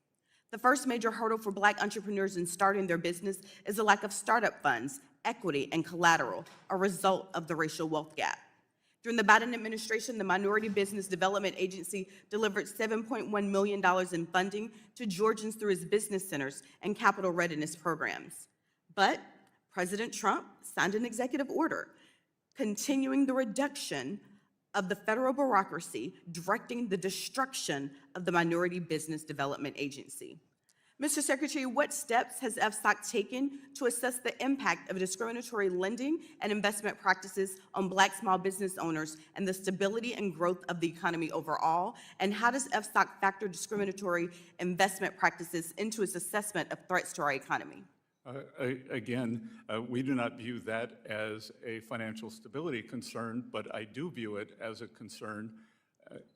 The first major hurdle for Black entrepreneurs in starting their business is a lack of startup funds, equity, and collateral, a result of the racial wealth gap. During the Biden administration, the Minority Business Development Agency delivered $7.1 million in funding to Georgians through its business centers and capital readiness programs. But President Trump signed an executive order continuing the reduction of the federal bureaucracy, directing the destruction of the Minority Business Development Agency. Mr. Secretary, what steps has FSOC taken to assess the impact of discriminatory lending and investment practices on Black small business owners and the stability and growth of the economy overall? And how does FSOC factor discriminatory investment practices into its assessment of threats to our economy? Again, we do not view that as a financial stability concern, but I do view it as a concern,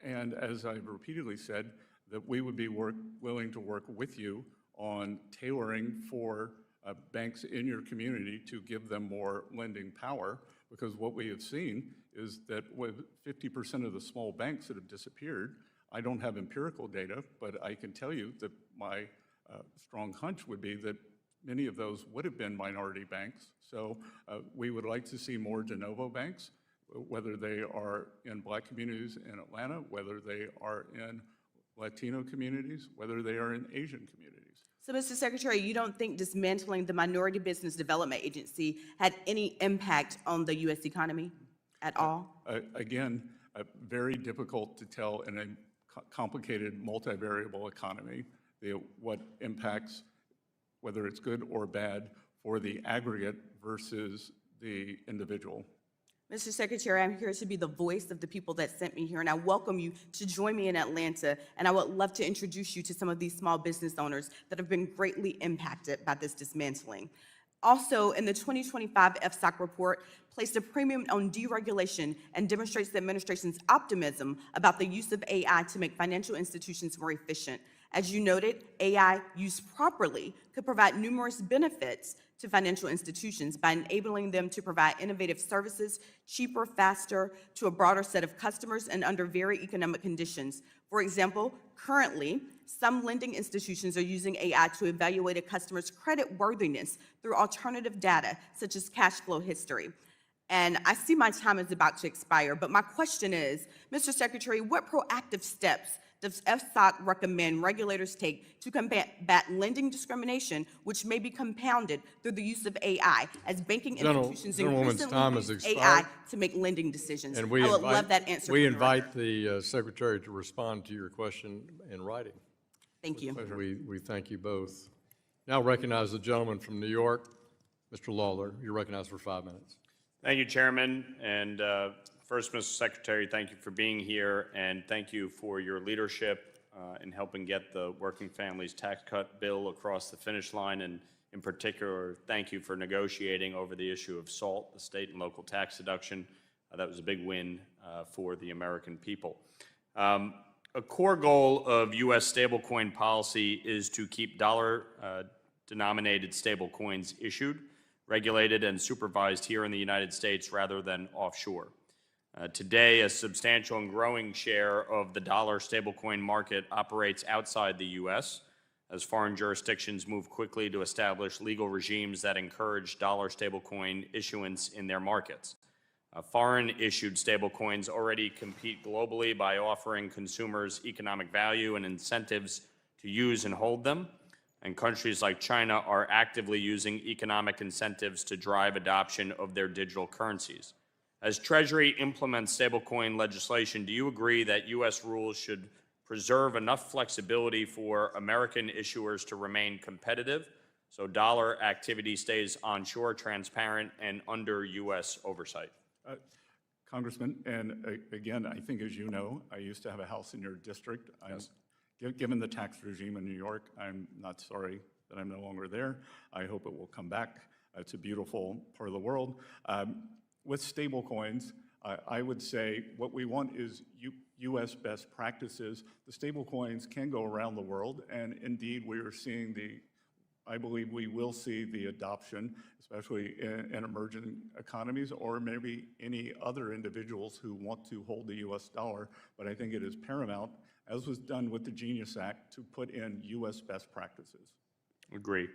and as I've repeatedly said, that we would be willing to work with you on tailoring for banks in your community to give them more lending power, because what we have seen is that with 50% of the small banks that have disappeared, I don't have empirical data, but I can tell you that my strong hunch would be that many of those would have been minority banks. So we would like to see more de novo banks, whether they are in Black communities in Atlanta, whether they are in Latino communities, whether they are in Asian communities. So, Mr. Secretary, you don't think dismantling the Minority Business Development Agency had any impact on the U.S. economy at all? Again, very difficult to tell in a complicated multivariable economy what impacts, whether it's good or bad, for the aggregate versus the individual. Mr. Secretary, I'm here to be the voice of the people that sent me here, and I welcome you to join me in Atlanta, and I would love to introduce you to some of these small business owners that have been greatly impacted by this dismantling. Also, in the 2025 FSOC report, placed a premium on deregulation and demonstrates the administration's optimism about the use of AI to make financial institutions more efficient. As you noted, AI used properly could provide numerous benefits to financial institutions by enabling them to provide innovative services cheaper, faster, to a broader set of customers and under very economic conditions. For example, currently, some lending institutions are using AI to evaluate a customer's credit worthiness through alternative data, such as cash flow history. And I see my time is about to expire, but my question is, Mr. Secretary, what proactive steps does FSOC recommend regulators take to combat lending discrimination, which may be compounded through the use of AI, as banking institutions increasingly use AI to make lending decisions? And I would love that answer. We from the record. invite the Secretary to respond to your question in writing. Thank you. We thank you both. Now recognize the gentleman from New York, Mr. Lawler. You're recognized for 5 minutes. Thank you, Chairman. And first, Mr. Secretary, thank you for being here, and thank you for your leadership in helping get the Working Families Tax Cut bill across the finish line. And in particular, thank you for negotiating over the issue of SALT, the state and local tax deduction. That was a big win for the American people. A core goal of U.S. stablecoin policy is to keep dollar-denominated stablecoins issued, regulated, and supervised here in the United States rather than offshore. Today, a substantial and growing share of the dollar stablecoin market operates outside the U.S., as foreign jurisdictions move quickly to establish legal regimes that encourage dollar stablecoin issuance in their markets. Foreign-issued stablecoins already compete globally by offering consumers economic value and incentives to use and hold them, and countries like China are actively using economic incentives to drive adoption of their digital currencies. As Treasury implements stablecoin legislation, do you agree that U.S. rules should preserve enough flexibility for American issuers to remain competitive so dollar activity stays onshore, transparent, and under U.S. oversight? Congressman, and again, I think as you know, I used to have a house in your district. Yes. Given the tax regime in New York, I'm not sorry that I'm no longer there. I hope it will come back. It's a beautiful part of the world. With stable coins, I would say what we want is U.S. best practices. The stable coins can go around the world, and indeed we are seeing I believe we will see the adoption, especially in emerging economies, or maybe any other individuals who want to hold the U.S. dollar. But I think it is paramount, as was done with the Genius Act, to put in U.S. best practices. Agree.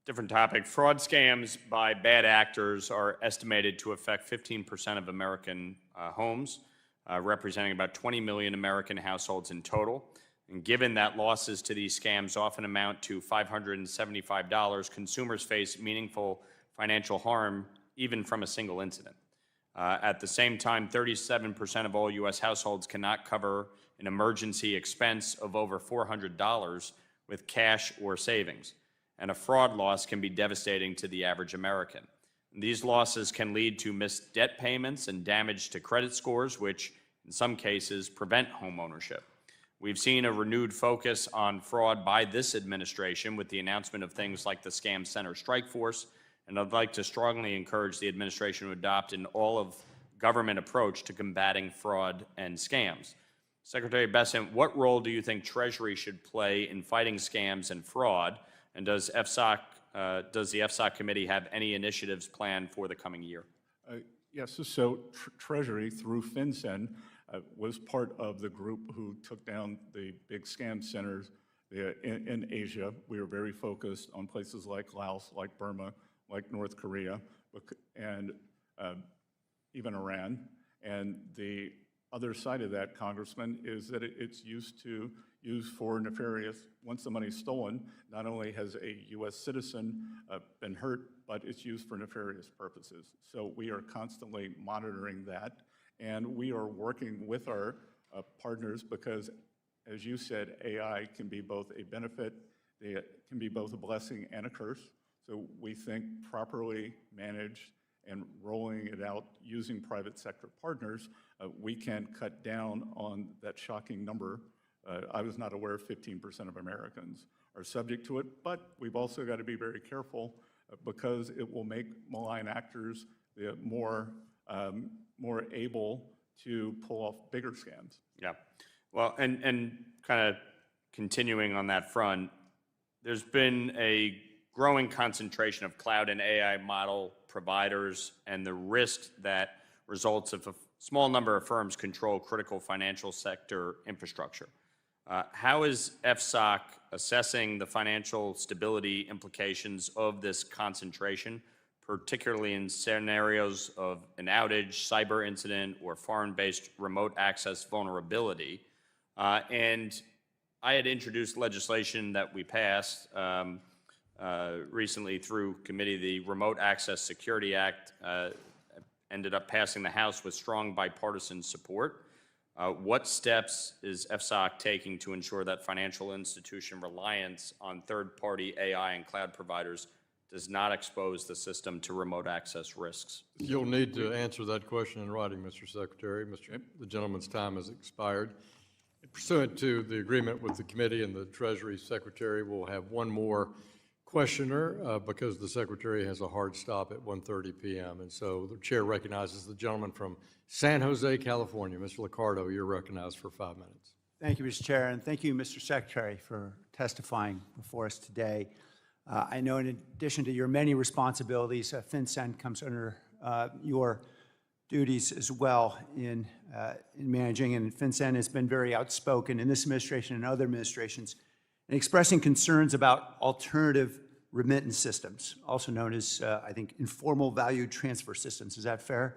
Different topic. Fraud scams by bad actors are estimated to affect 15% of American homes, representing about 20 million American households in total. And given that losses to these scams often amount to $575, consumers face meaningful financial harm even from a single incident. At the same time, 37% of all U.S. households cannot cover an emergency expense of over $400 with cash or savings, and a fraud loss can be devastating to the average American. These losses can lead to missed debt payments and damage to credit scores, which in some cases prevent home ownership. We've seen a renewed focus on fraud by this administration with the announcement of things like the Scam Center Strike Force, and I'd like to strongly encourage the administration to adopt an all-of-government approach to combating fraud and scams. Secretary Bessent, what role do you think Treasury should play in fighting scams and fraud, and does the FSOC committee have any initiatives planned for the coming year? Yes, so Treasury through FinCEN was part of the group who took down the big scam centers in Asia. We were very focused on places like Laos, like Burma, like North Korea, and even Iran. And the other side of that, Congressman, is that it's used for nefarious. Once the money's stolen, not only has a U.S. citizen been hurt, but it's used for nefarious purposes. So we are constantly monitoring that, and we are working with our partners because, as you said, AI can be both a benefit, it can be both a blessing and a curse. So we think properly managed and rolling it out using private sector partners, we can cut down on that shocking number. I was not aware 15% of Americans are subject to it, but we've also got to be very careful because it will make malign actors more able to pull off bigger scams. Yeah. Well, and kind of continuing on that front, there's been a growing concentration of cloud and AI model providers and the risk that results if a small number of firms control critical financial sector infrastructure. How is FSOC assessing the financial stability implications of this concentration, particularly in scenarios of an outage, cyber incident, or foreign-based remote access vulnerability? And I had introduced legislation that we passed recently through committee. The Remote Access Security Act ended up passing the House with strong bipartisan support. What steps is FSOC taking to ensure that financial institution reliance on third-party AI and cloud providers does not expose the system to remote access risks? You'll need to answer that question in writing, Mr. Secretary. The gentleman's time has expired. Pursuant to the agreement with the committee and the Treasury Secretary, we'll have one more questioner because the Secretary has a hard stop at 1:30 p.m. And so the chair recognizes the gentleman from San Jose, California. Mr. Liccardo, you're recognized for 5 minutes. Thank you, Mr. Chair, and thank you, Mr. Secretary, for testifying before us today. I know in addition to your many responsibilities, FinCEN comes under your duties as well in managing, and FinCEN has been very outspoken in this administration and other administrations in expressing concerns about alternative remittance systems, also known as, I think, informal value transfer systems. Is that fair?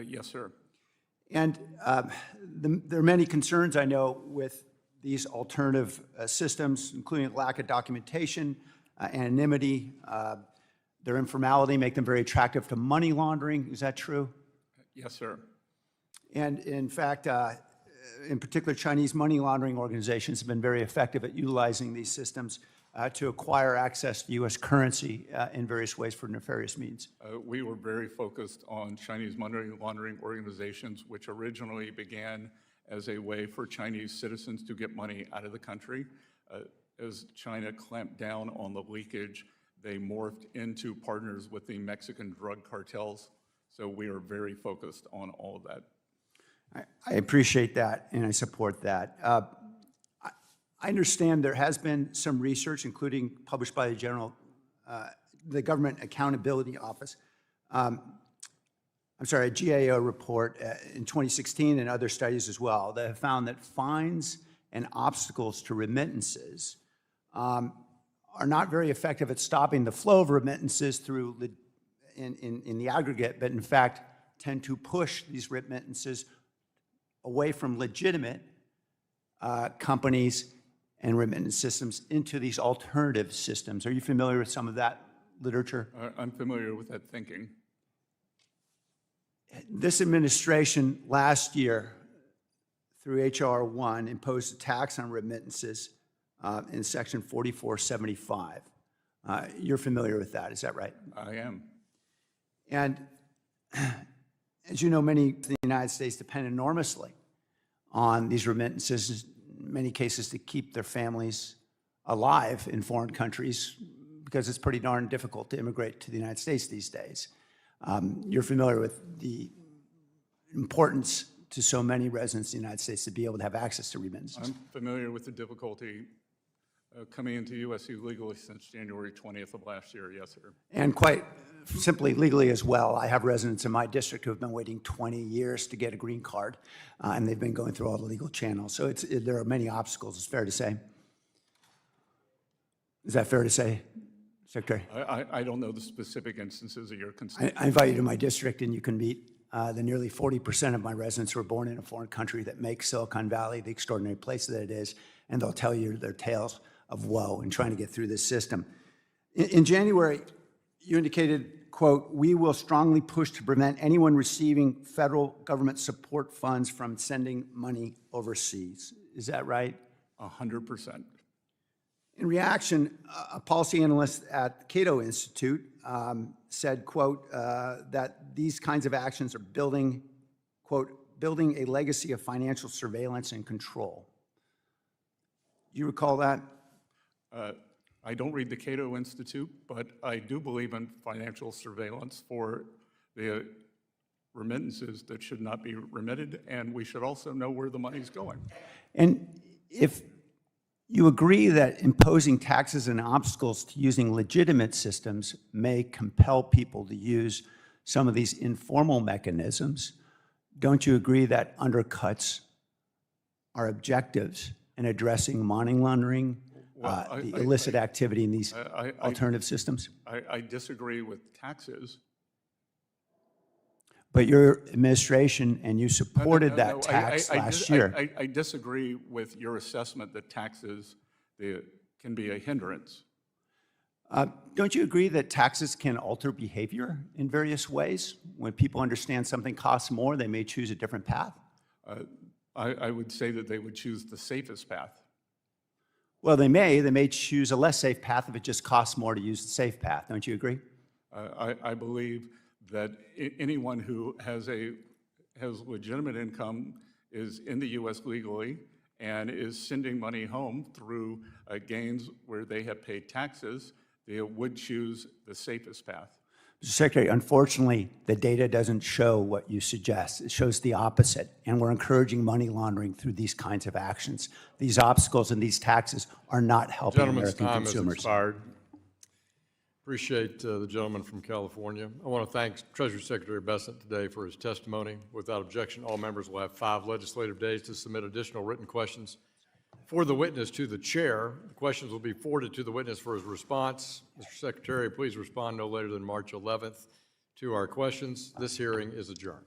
Yes, sir. And there are many concerns, I know, with these alternative systems, including lack of documentation, anonymity, their informality make them very attractive to money laundering. Is that true? Yes, sir. And in fact, in particular, Chinese money laundering organizations have been very effective at utilizing these systems to acquire access to U.S. currency in various ways for nefarious means. We were very focused on Chinese money laundering organizations, which originally began as a way for Chinese citizens to get money out of the country. As China clamped down on the leakage, they morphed into partners with the Mexican drug cartels. So we are very focused on all of that. I appreciate that, and I support that. I understand there has been some research, including published by the Government Accountability Office, a GAO report in 2016 and other studies as well that have found that fines and obstacles to remittances are not very effective at stopping the flow of remittances in the aggregate, but in fact tend to push these remittances away from legitimate companies and remittance systems into these alternative systems. Are you familiar with some of that literature? I'm familiar with that thinking. This administration last year, through H.R. 1, imposed a tax on remittances in Section 4475. You're familiar with that, is that right? I am. And as you know, many in the United States depend enormously on these remittances, in many cases to keep their families alive in foreign countries because it's pretty darn difficult to immigrate to the United States these days. You're familiar with the importance to so many residents in the United States to be able to have access to remittances. I'm familiar with the difficulty coming into U.S. illegally since January 20th of last year, yes, sir. And quite simply legally as well. I have residents in my district who have been waiting 20 years to get a green card, and they've been going through all the legal channels. So there are many obstacles, it's fair to say. Is that fair to say, Secretary? I don't know the specific instances of your concern. I invite you to my district, and you can meet the nearly 40% of my residents who are born in a foreign country that makes Silicon Valley the extraordinary place that it is, and they'll tell you their tales of woe in trying to get through this system. In January, you indicated, quote, "We will strongly push to prevent anyone receiving federal government support funds from sending money overseas." Is that right? 100%. In reaction, a policy analyst at the Cato Institute said, quote, that these kinds of actions are building, quote, "building a legacy of financial surveillance and control." Do you recall that? I don't read the Cato Institute, but I do believe in financial surveillance for the remittances that should not be remitted, and we should also know where the money's going. And if you agree that imposing taxes and obstacles to using legitimate systems may compel people to use some of these informal mechanisms, don't you agree that undercuts our objectives in addressing money laundering, the illicit activity in these alternative systems? I disagree with taxes. But your administration and you supported that tax last year. I disagree with your assessment that taxes can be a hindrance. Don't you agree that taxes can alter behavior in various ways? When people understand something costs more, they may choose a different path? I would say that they would choose the safest path. Well, they may choose a less safe path if it just costs more to use the safe path. Don't you agree? I believe that anyone who has legitimate income, is in the U.S. legally, and is sending money home through gains where they have paid taxes, they would choose the safest path. Mr. Secretary, unfortunately, the data doesn't show what you suggest. It shows the opposite, and we're encouraging money laundering through these kinds of actions. These obstacles and these taxes are not helping American consumers. Gentleman's time has expired. Appreciate the gentleman from California. I want to thank Treasury Secretary Bessent today for his testimony. Without objection, all members will have 5 legislative days to submit additional written questions for the witness to the chair. The questions will be forwarded to the witness for his response. Mr. Secretary, please respond no later than March 11th to our questions. This hearing is adjourned.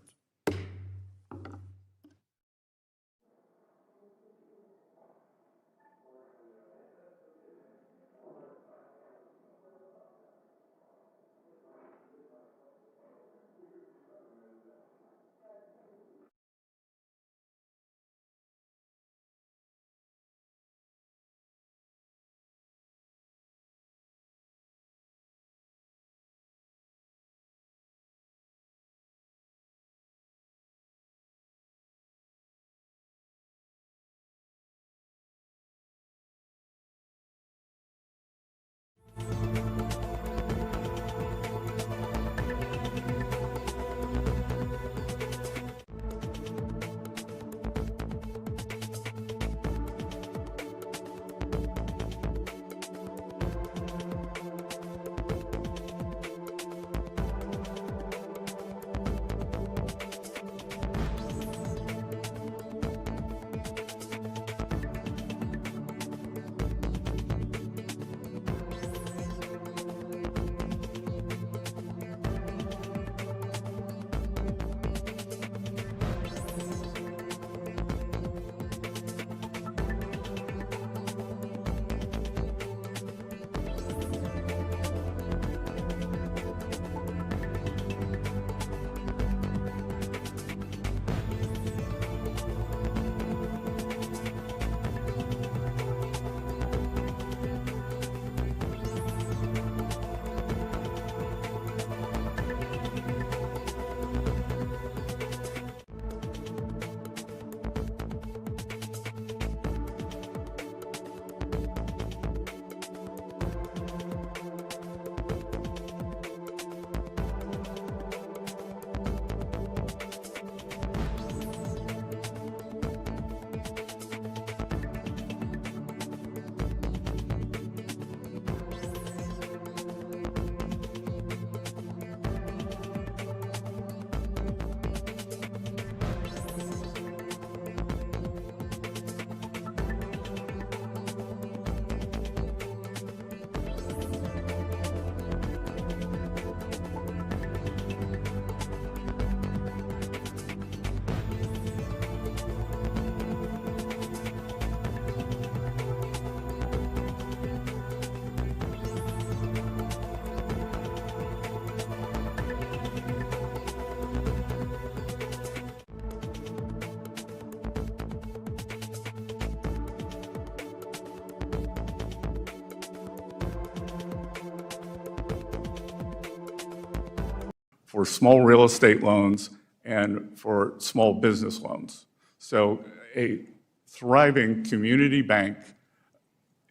for small real estate loans and for small business loans. So a thriving community bank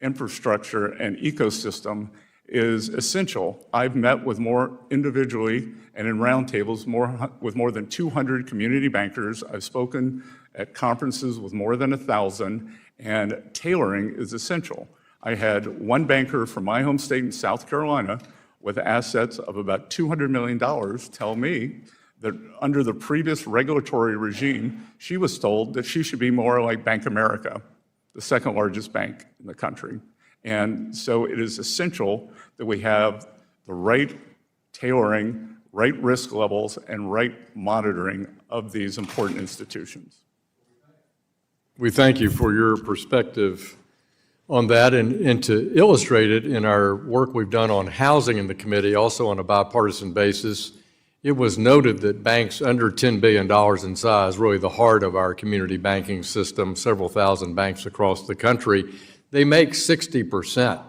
infrastructure and ecosystem is essential. I've met with more individually and in roundtables with more than 200 community bankers. I've spoken at conferences with more than 1,000, and tailoring is essential. I had one banker from my home state in South Carolina with assets of about $200 million tell me that under the previous regulatory regime, she was told that she should be more like Bank America, the second largest bank in the country. And so it is essential that we have the right tailoring, right risk levels, and right monitoring of these important institutions. We thank you for your perspective on that, and to illustrate it in our work we've done on housing in the committee, also on a bipartisan basis, it was noted that banks under $10 billion in size, really the heart of our community banking system, several thousand banks across the country, they make 60%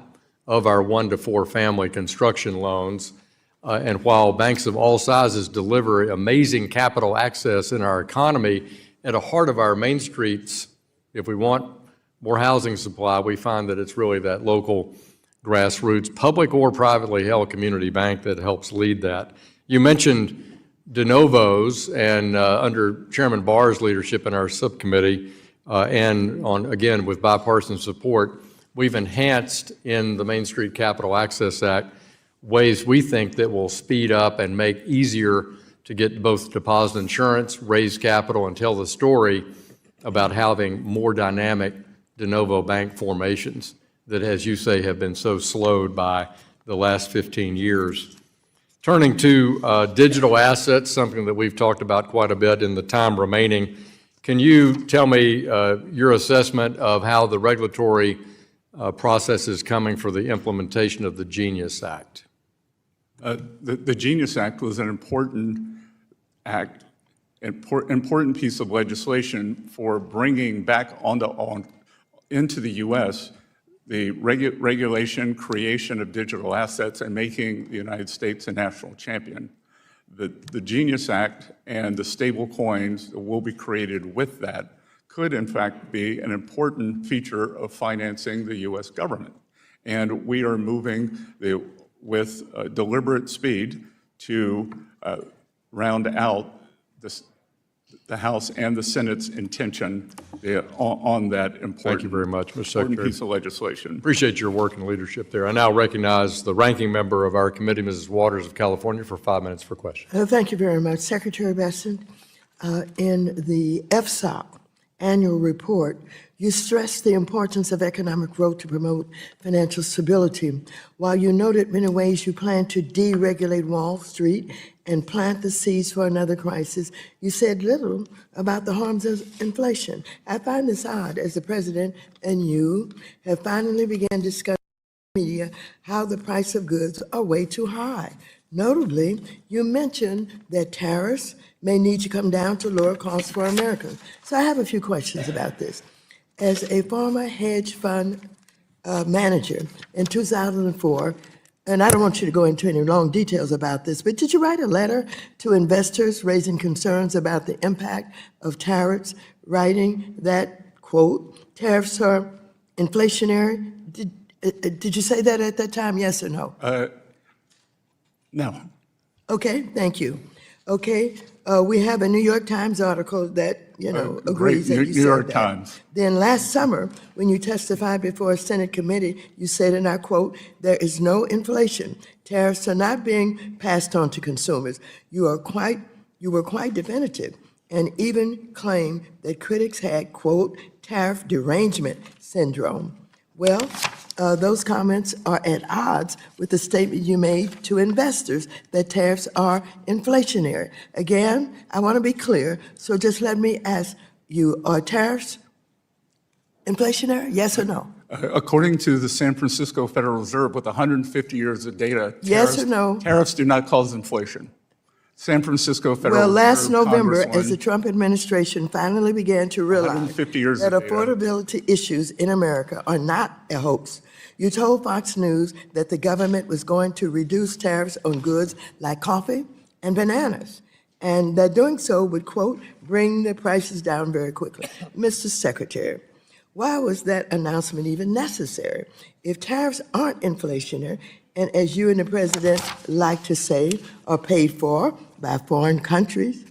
of our 1 to 4 family construction loans. And while banks of all sizes deliver amazing capital access in our economy, at the heart of our main streets, if we want more housing supply, we find that it's really that local grassroots, public or privately held community bank that helps lead that. You mentioned de novos, and under Chairman Barr's leadership in our subcommittee, and again, with bipartisan support, we've enhanced in the Main Street Capital Access Act ways we think that will speed up and make easier to get both deposit insurance, raise capital, and tell the story about having more dynamic de novo bank formations that, as you say, have been so slowed by the last 15 years. Turning to digital assets, something that we've talked about quite a bit in the time remaining, can you tell me your assessment of how the regulatory process is coming for the implementation of the GENIUS Act? The GENIUS Act was an important act, important piece of legislation for bringing back into the U.S. the regulation, creation of digital assets, and making the United States a national champion. The GENIUS Act and the stable coins that will be created with that could, in fact, be an important feature of financing the U.S. government. And we are moving with deliberate speed to round out the House and the Senate's intention on that important, Thank you very much, Mr. Secretary. piece of legislation. Appreciate your work and leadership there. I now recognize the ranking member of our committee, Mrs. Waters of California, for 5 minutes for questions. Thank you very much. Secretary Bessent, in the FSOC annual report, you stressed the importance of economic growth to promote financial stability. While you noted many ways you plan to deregulate Wall Street and plant the seeds for another crisis, you said little about the harms of inflation. I find this odd, as the President and you have finally begun discussing in the media how the price of goods are way too high. Notably, you mentioned that tariffs may need to come down to lower costs for Americans. So I have a few questions about this. As a former hedge fund manager in 2004, and I don't want you to go into any long details about this, but did you write a letter to investors raising concerns about the impact of tariffs, writing that, quote, tariffs are inflationary? Did you say that at that time, yes or no? No. Okay, thank you. Okay, we have a New York Times article that, agrees that you said that. New York Times. Then last summer, when you testified before a Senate committee, you said, and I quote, "There is no inflation. Tariffs are not being passed on to consumers." You were quite definitive and even claimed that critics had, quote, "tariff derangement syndrome." Well, those comments are at odds with the statement you made to investors that tariffs are inflationary. Again, I want to be clear, so just let me ask you, are tariffs inflationary, yes or no? According to the San Francisco Federal Reserve, with 150 years of data, Yes or no? Tariffs do not cause inflation. San Francisco Federal Well, Reserve, last November, as the Congresswoman, Trump administration finally began to realize 150 years that of data. affordability issues in America are not a hoax, you told Fox News that the government was going to reduce tariffs on goods like coffee, and bananas, and that doing so would, quote, bring the prices down very quickly. Mr. Secretary, why was that announcement even necessary? If tariffs aren't inflationary, and as you and the president like to say, are paid for by foreign countries,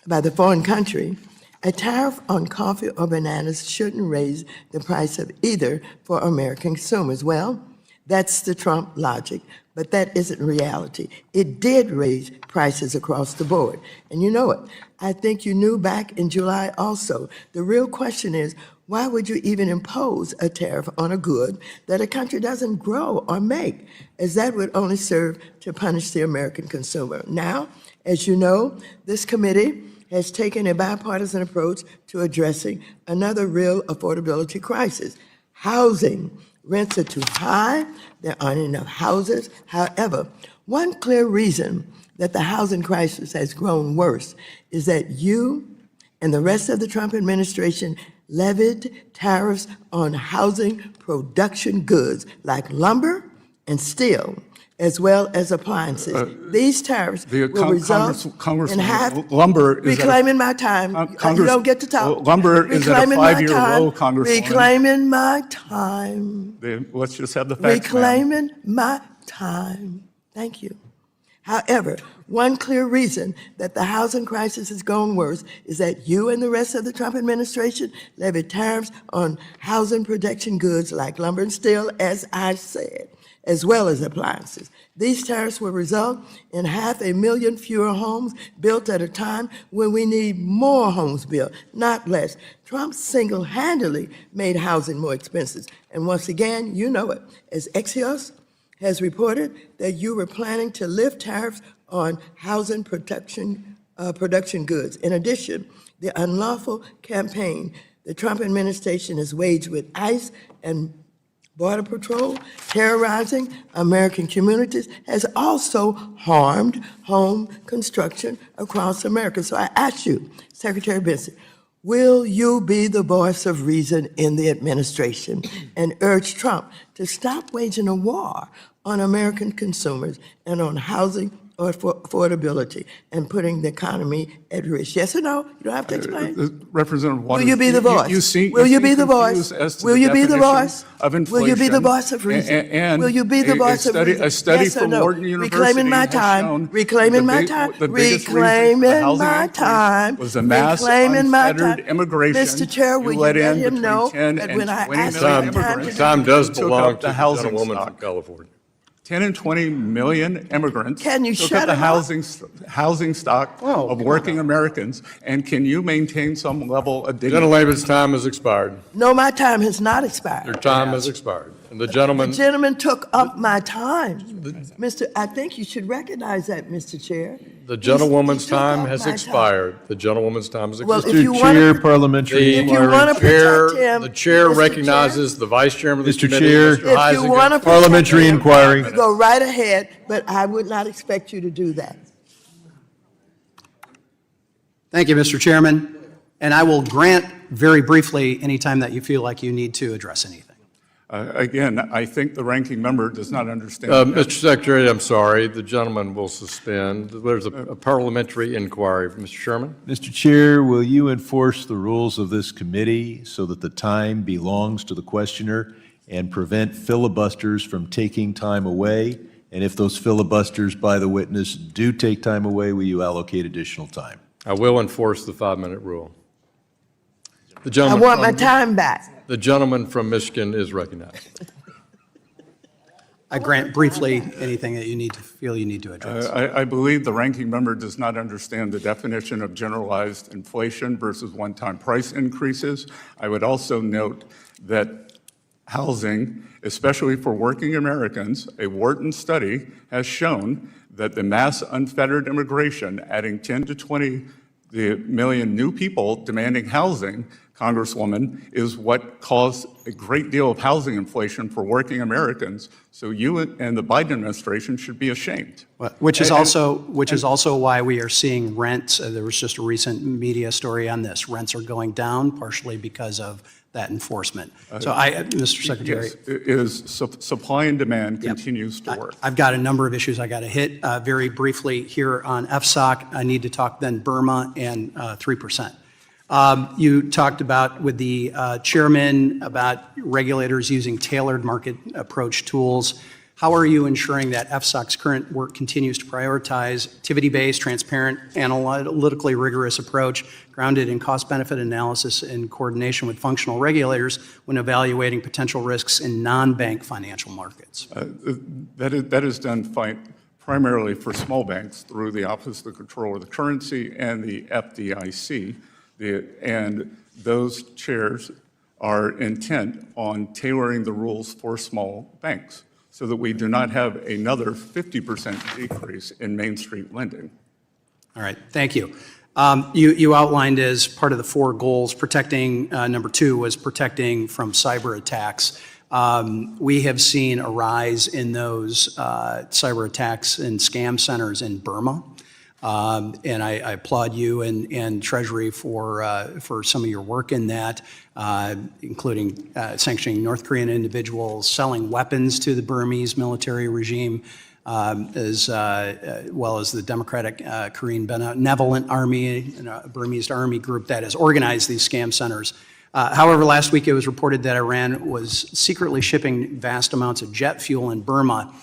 by the foreign country, a tariff on coffee or bananas shouldn't raise the price of either for American consumers. Well, that's the Trump logic, but that isn't reality. It did raise prices across the board, and you know it. I think you knew back in July also. The real question is, why would you even impose a tariff on a good that a country doesn't grow or make, as that would only serve to punish the American consumer? Now, as you know, this committee has taken a bipartisan approach to addressing another real affordability crisis, housing. Rents are too high, there aren't enough houses. However, one clear reason that the housing crisis has grown worse is that you and the rest of the Trump administration levied tariffs on housing production goods like lumber and steel, as well as appliances. These tariffs will result in half. Lumber is reclaiming my time. You don't get to talk. Lumber is at a Reclaiming my 5-year time. low, Congresswoman. Reclaiming my time. Let's just have the facts, ma'am. Reclaiming my time. Thank you. However, one clear reason that the housing crisis is going worse is that you and the rest of the Trump administration levied tariffs on housing protection goods like lumber and steel, as I said, as well as appliances. These tariffs will result in 500,000 fewer homes built at a time when we need more homes built, not less. Trump single-handedly made housing more expensive. And once again, you know it, as Axios has reported that you were planning to lift tariffs on housing production goods. In addition, the unlawful campaign the Trump administration has waged with ICE and Border Patrol, terrorizing American communities, has also harmed home construction across America. So I ask you, Secretary Bessent, will you be the voice of reason in the administration and urge Trump to stop waging a war on American consumers and on housing or affordability and putting the economy at risk? Yes or no? You don't have to explain. Representative Waters, Will you be the voice? Will you be the voice? Will you be the voice? Of inflation, will you be the voice of reason? Will you be the voice of reason? A study yes from no? Wharton University reclaiming my has time. shown Reclaiming my time. Reclaiming my time. Was the mass reclaiming my unfettered time. immigration Mr. Chair, will you let let in him know between 10 that and when I 20 ask million him time immigrants Time does took belong up to the the housing gentlewoman stock. from California. 10 and 20 million immigrants Can you took shut up the him up? housing stock of working Americans, and can you maintain some level of dignity? Gentlelady's time has expired. No, my time has not expired. Your time has expired. And the The gentleman, gentleman took up my time. I think you should recognize that, Mr. Chair. the gentlewoman's he took time up has my time. expired. The gentlewoman's time has Well, expired. if you want to, parliamentary if you want to protect him. The chair Mr. recognizes the vice chairman of the Mr. committee, Chair. Mr. If you Heisinger. want to Parliamentary inquiry. go right ahead, but I would not expect you to do that. Thank you, Mr. Chairman. And I will grant very briefly any time that you feel like you need to address anything. Again, I think the ranking member does not understand. Mr. Secretary, I'm sorry, the gentleman will suspend. There's a parliamentary inquiry. Mr. Sherman? Mr. Chair, will you enforce the rules of this committee so that the time belongs to the questioner and prevent filibusters from taking time away? And if those filibusters by the witness do take time away, will you allocate additional time? I will enforce the 5-minute rule. The I gentleman want my from- time back. The gentleman from Michigan is recognized. I grant briefly anything that you feel you need to address. I believe the ranking member does not understand the definition of generalized inflation versus one-time price increases. I would also note that housing, especially for working Americans, a Wharton study has shown that the mass unfettered immigration, adding 10 to 20 million new people demanding housing, Congresswoman, is what caused a great deal of housing inflation for working Americans. So you and the Biden administration should be ashamed. Which is also why we are seeing rents. There was just a recent media story on this. Rents are going down partially because of that enforcement. So Mr. Secretary. Yes, supply and demand continues to work. I've got a number of issues I got to hit. Very briefly here on FSOC, I need to talk then Burma and 3%. You talked about with the chairman about regulators using tailored market approach tools. How are you ensuring that FSOC's current work continues to prioritize activity-based, transparent, analytically rigorous approach grounded in cost-benefit analysis in coordination with functional regulators when evaluating potential risks in non-bank financial markets? That is done primarily for small banks through the Office of the Controller of the Currency and the FDIC. And those chairs are intent on tailoring the rules for small banks so that we do not have another 50% decrease in Main Street lending. All right, thank you. You outlined as part of the 4 goals, protecting, number 2 was protecting from cyber attacks. We have seen a rise in those cyber attacks and scam centers in Burma. And I applaud you and Treasury for some of your work in that, including sanctioning North Korean individuals, selling weapons to the Burmese military regime, as well as the Democratic Korean Benevolent Army, a Burmese army group that has organized these scam centers. However, last week it was reported that Iran was secretly shipping vast amounts of jet fuel in Burma.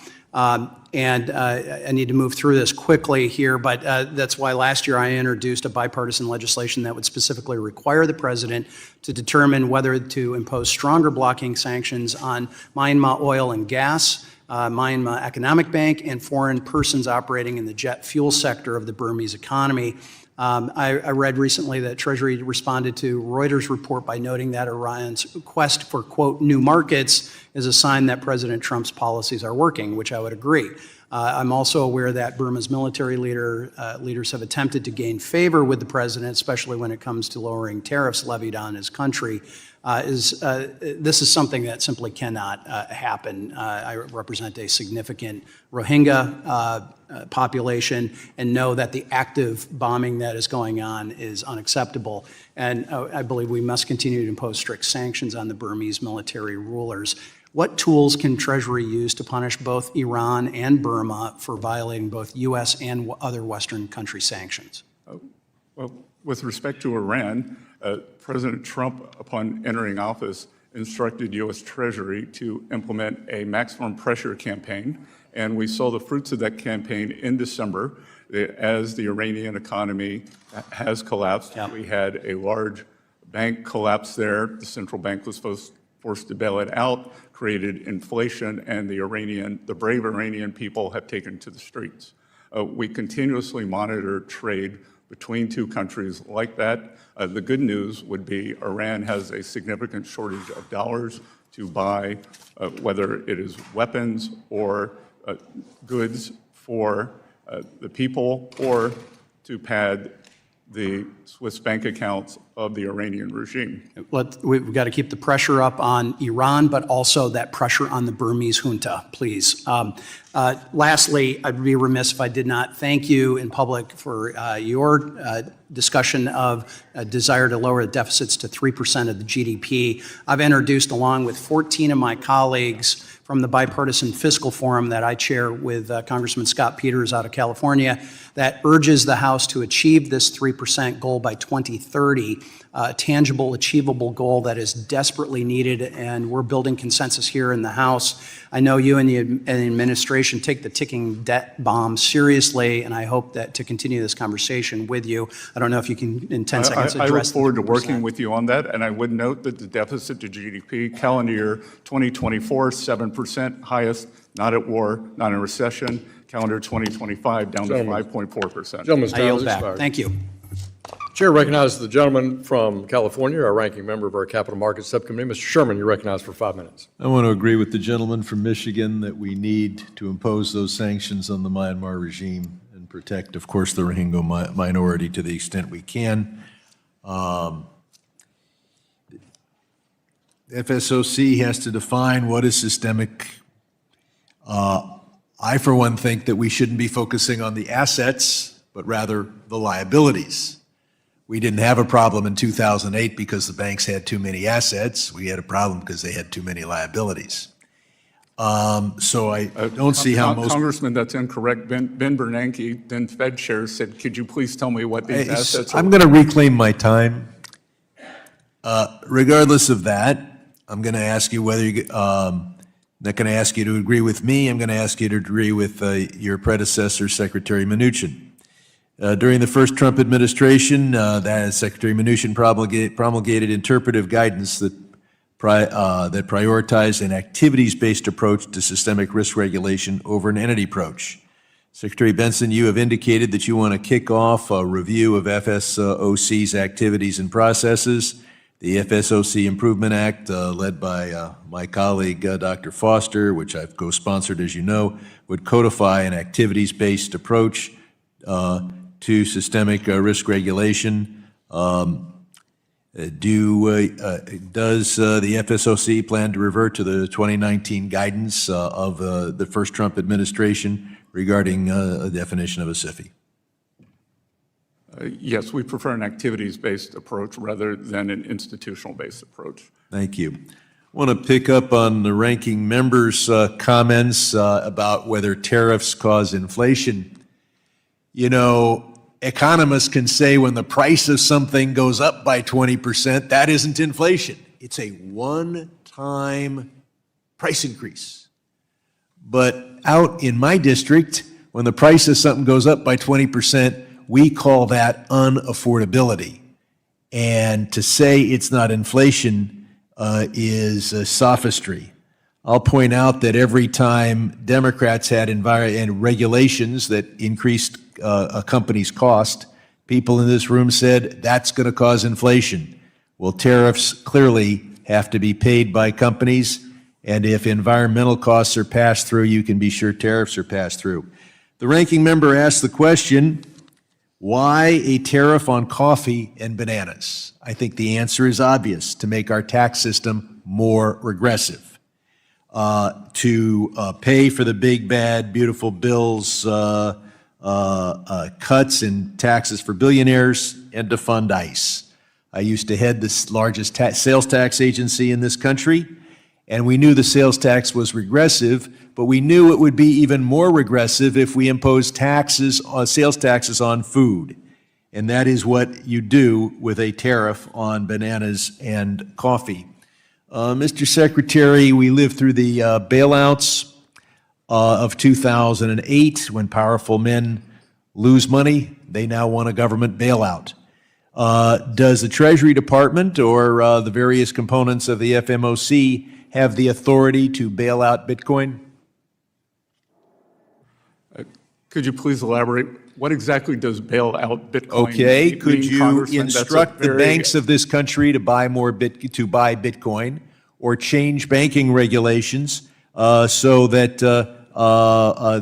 And I need to move through this quickly here, but that's why last year I introduced a bipartisan legislation that would specifically require the president to determine whether to impose stronger blocking sanctions on Myanmar Oil and Gas, Myanmar Economic Bank, and foreign persons operating in the jet fuel sector of the Burmese economy. I read recently that Treasury responded to Reuters' report by noting that Iran's quest for, quote, new markets is a sign that President Trump's policies are working, which I would agree. I'm also aware that Burma's military leaders have attempted to gain favor with the president, especially when it comes to lowering tariffs levied on his country. This is something that simply cannot happen. I represent a significant Rohingya population and know that the active bombing that is going on is unacceptable. And I believe we must continue to impose strict sanctions on the Burmese military rulers. What tools can Treasury use to punish both Iran and Burma for violating both U.S. and other Western country sanctions? Well, with respect to Iran, President Trump, upon entering office, instructed U.S. Treasury to implement a maximum pressure campaign, and we saw the fruits of that campaign in December as the Iranian economy has collapsed. Yep. We had a large bank collapse there. The central bank was forced to bail it out, created inflation, and the brave Iranian people have taken to the streets. We continuously monitor trade between two countries like that. The good news would be Iran has a significant shortage of dollars to buy, whether it is weapons or goods for the people, or to pad the Swiss bank accounts of the Iranian regime. We've got to keep the pressure up on Iran, but also that pressure on the Burmese junta, please. Lastly, I'd be remiss if I did not thank you in public for your discussion of a desire to lower the deficits to 3% of the GDP. I've introduced, along with 14 of my colleagues from the Bipartisan Fiscal Forum that I chair with Congressman Scott Peters out of California, that urges the House to achieve this 3% goal by 2030, a tangible, achievable goal that is desperately needed, and we're building consensus here in the House. I know you and the administration take the ticking debt bomb seriously, and I hope that to continue this conversation with you. I don't know if you can, in 10 seconds, address I look forward to working with you on that, and I would note that the deficit to GDP, calendar year 2024, 7%, highest, not at war, not in recession. Calendar 2025, down to 5.4%. Gentleman's time has back. expired. Thank you. Chair recognizes the gentleman from California, our ranking member of our Capital Markets Subcommittee. Mr. Sherman, you're recognized for 5 minutes. I want to agree with the gentleman from Michigan that we need to impose those sanctions on the Myanmar regime and protect, of course, the Rohingya minority to the extent we can. FSOC has to define what is systemic. I, for one, think that we shouldn't be focusing on the assets, but rather the liabilities. We didn't have a problem in 2008 because the banks had too many assets. We had a problem because they had too many liabilities. So I don't see how most. Congressman, that's incorrect. Ben Bernanke, then Fed chair, said, could you please tell me what these assets are? I'm going to reclaim my time. Regardless of that, I'm going to ask you whether you, not going to ask you to agree with me. I'm going to ask you to agree with your predecessor, Secretary Mnuchin. During the first Trump administration, that Secretary Mnuchin promulgated interpretive guidance that prioritized an activities-based approach to systemic risk regulation over an entity approach. Secretary Bessent, you have indicated that you want to kick off a review of FSOC's activities and processes. The FSOC Improvement Act, led by my colleague, Dr. Foster, which I've co-sponsored, as you know, would codify an activities-based approach to systemic risk regulation. Does the FSOC plan to revert to the 2019 guidance of the first Trump administration regarding a definition of a SIFI? Yes, we prefer an activities-based approach rather than an institutional-based approach. Thank you. I want to pick up on the ranking member's comments about whether tariffs cause inflation. You know, economists can say when the price of something goes up by 20%, that isn't inflation. It's a one-time price increase. But out in my district, when the price of something goes up by 20%, we call that unaffordability. And to say it's not inflation is a sophistry. I'll point out that every time Democrats had and regulations that increased a company's cost, people in this room said that's going to cause inflation. Well, tariffs clearly have to be paid by companies, and if environmental costs are passed through, you can be sure tariffs are passed through. The ranking member asked the question, why a tariff on coffee and bananas? I think the answer is obvious: to make our tax system more regressive. To pay for the big, bad, beautiful bills, cuts in taxes for billionaires, and to fund ICE. I used to head the largest sales tax agency in this country, and we knew the sales tax was regressive, but we knew it would be even more regressive if we imposed taxes, sales taxes on food. And that is what you do with a tariff on bananas and coffee. Mr. Secretary, we lived through the bailouts of 2008. When powerful men lose money, they now want a government bailout. Does the Treasury Department or the various components of the FMOC have the authority to bail out Bitcoin? Could you please elaborate? What exactly does bail out Bitcoin Okay, mean, could you Congressman? instruct the banks of this country to buy more Bitcoin, or change banking regulations so that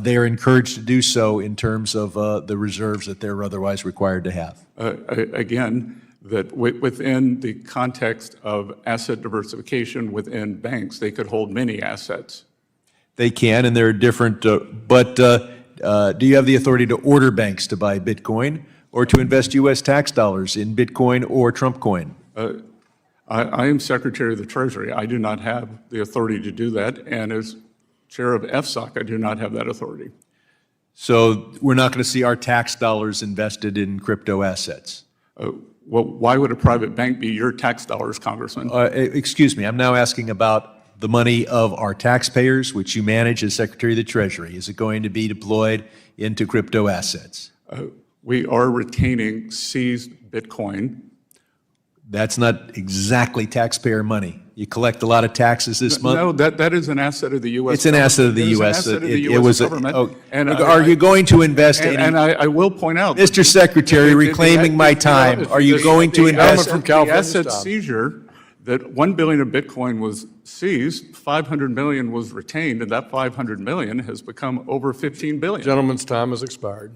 they are encouraged to do so in terms of the reserves that they're otherwise required to have? Again, that within the context of asset diversification within banks, they could hold many assets. They can, and there are different, but do you have the authority to order banks to buy Bitcoin or to invest U.S. tax dollars in Bitcoin or Trump coin? I am Secretary of the Treasury. I do not have the authority to do that, and as Chair of FSOC, I do not have that authority. So we're not going to see our tax dollars invested in crypto assets? Well, why would a private bank be your tax dollars, Congressman? Excuse me, I'm now asking about the money of our taxpayers, which you manage as Secretary of the Treasury. Is it going to be deployed into crypto assets? We are retaining seized Bitcoin. That's not exactly taxpayer money. You collect a lot of taxes this month? No, that is an asset of the U.S. It's an asset of the U.S. It was government. Are you going to invest any? And I will point out, Mr. Secretary, reclaiming my time, are you going to invest? The asset seizure, that $1 billion of Bitcoin was seized, $500 million was retained, and that $500 million has become over $15 billion. Gentleman's time has expired.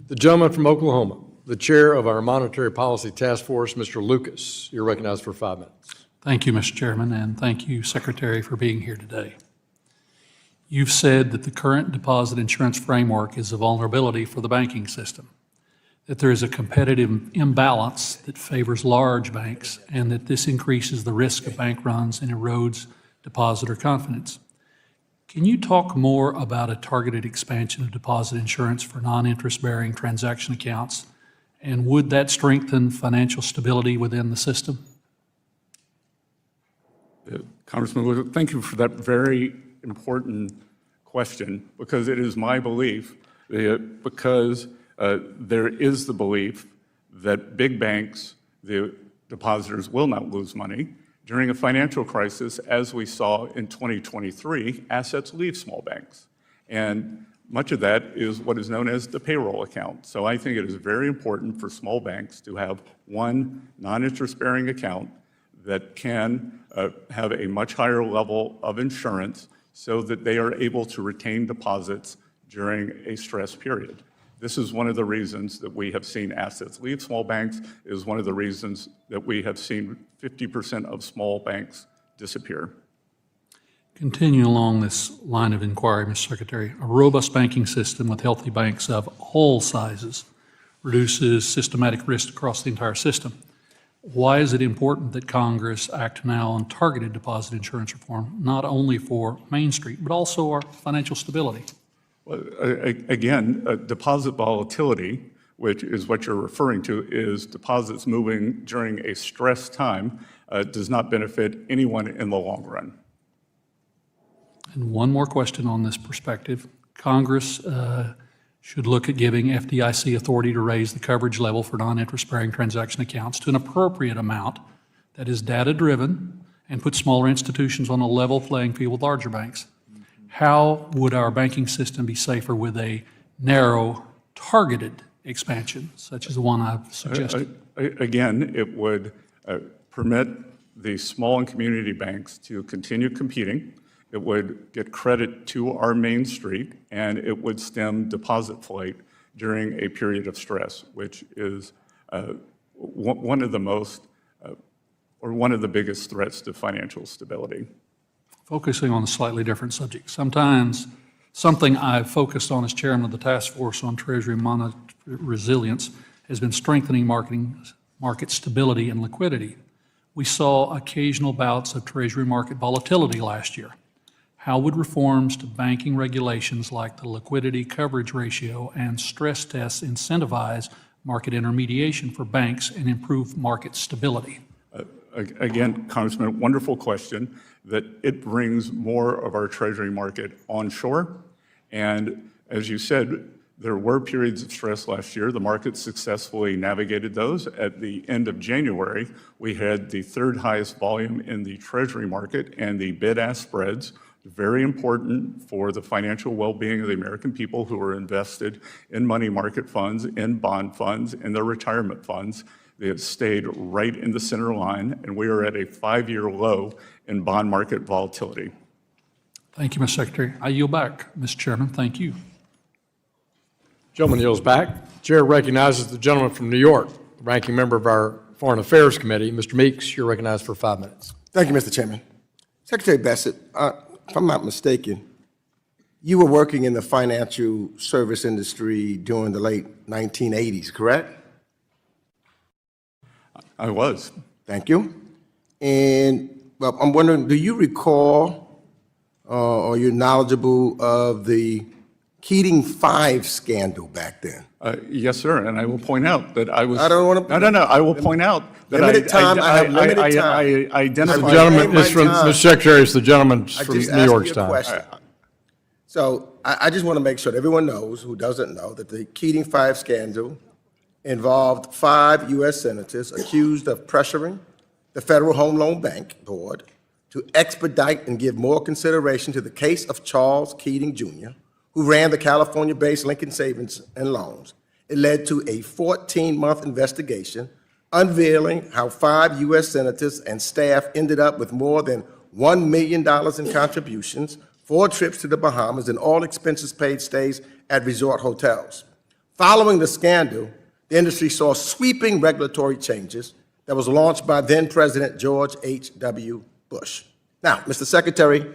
The gentleman from Oklahoma, the chair of our Monetary Policy Task Force, Mr. Lucas. You're recognized for 5 minutes. Thank you, Mr. Chairman, and thank you, Secretary, for being here today. You've said that the current deposit insurance framework is a vulnerability for the banking system. that there is a competitive imbalance that favors large banks and that this increases the risk of bank runs and erodes depositor confidence. Can you talk more about a targeted expansion of deposit insurance for non-interest-bearing transaction accounts? And would that strengthen financial stability within the system? Congressman Lewis, thank you for that very important question, because it is my belief, because there is the belief that big banks, the depositors, will not lose money. During a financial crisis, as we saw in 2023, assets leave small banks. And much of that is what is known as the payroll account. So I think it is very important for small banks to have one non-interest-bearing account that can have a much higher level of insurance so that they are able to retain deposits during a stress period. This is one of the reasons that we have seen assets leave small banks. It is one of the reasons that we have seen 50% of small banks disappear. Continuing along this line of inquiry, Mr. Secretary, a robust banking system with healthy banks of all sizes reduces systematic risk across the entire system. Why is it important that Congress act now on targeted deposit insurance reform, not only for Main Street, but also our financial stability? Well, again, deposit volatility, which is what you're referring to, is deposits moving during a stress time, does not benefit anyone in the long run. And one more question on this perspective. Congress should look at giving FDIC authority to raise the coverage level for non-interest-bearing transaction accounts to an appropriate amount that is data-driven and put smaller institutions on a level playing field with larger banks. How would our banking system be safer with a narrow, targeted expansion, such as the one I've suggested? Again, it would permit the small and community banks to continue competing. It would get credit to our Main Street, and it would stem deposit flight during a period of stress, which is one of the most, or one of the biggest threats to financial stability. Focusing on a slightly different subject. Sometimes something I've focused on as chairman of the task force on Treasury monetary resilience has been strengthening market stability and liquidity. We saw occasional bouts of Treasury market volatility last year. How would reforms to banking regulations like the liquidity coverage ratio and stress tests incentivize market intermediation for banks and improve market stability? Again, Congressman, wonderful question, that it brings more of our Treasury market onshore. And as you said, there were periods of stress last year. The market successfully navigated those. At the end of January, we had the third highest volume in the Treasury market, and the bid-ask spreads, very important for the financial well-being of the American people who are invested in money market funds, in bond funds, in their retirement funds. They have stayed right in the center line, and we are at a 5-year low in bond market volatility. Thank you, Mr. Secretary. I yield back, Mr. Chairman. Thank you. Gentleman yields back. Chair recognizes the gentleman from New York, the ranking member of our Foreign Affairs Committee. Mr. Meeks, you're recognized for 5 minutes. Thank you, Mr. Chairman. Secretary Bessent, if I'm not mistaken, you were working in the financial service industry during the late 1980s, correct? I was. Thank you. And well, I'm wondering, do you recall or you're knowledgeable of the Keating 5 scandal back then? Yes, sir, and I will point out that I was... I don't want to... No, I will point out that limited time. I have limited time. I identified... The gentleman is from, Mr. Secretary, it's the gentleman from New York's time. So I just want to make sure that everyone knows, who doesn't know, that the Keating 5 scandal involved 5 U.S. senators accused of pressuring the Federal Home Loan Bank Board to expedite and give more consideration to the case of Charles Keating, Jr., who ran the California-based Lincoln Savings and Loans. It led to a 14-month investigation unveiling how 5 U.S. senators and staff ended up with more than $1 million in contributions, 4 trips to the Bahamas, and all expenses paid stays at resort hotels. Following the scandal, the industry saw sweeping regulatory changes that was launched by then-President George H.W. Bush. Now, Mr. Secretary,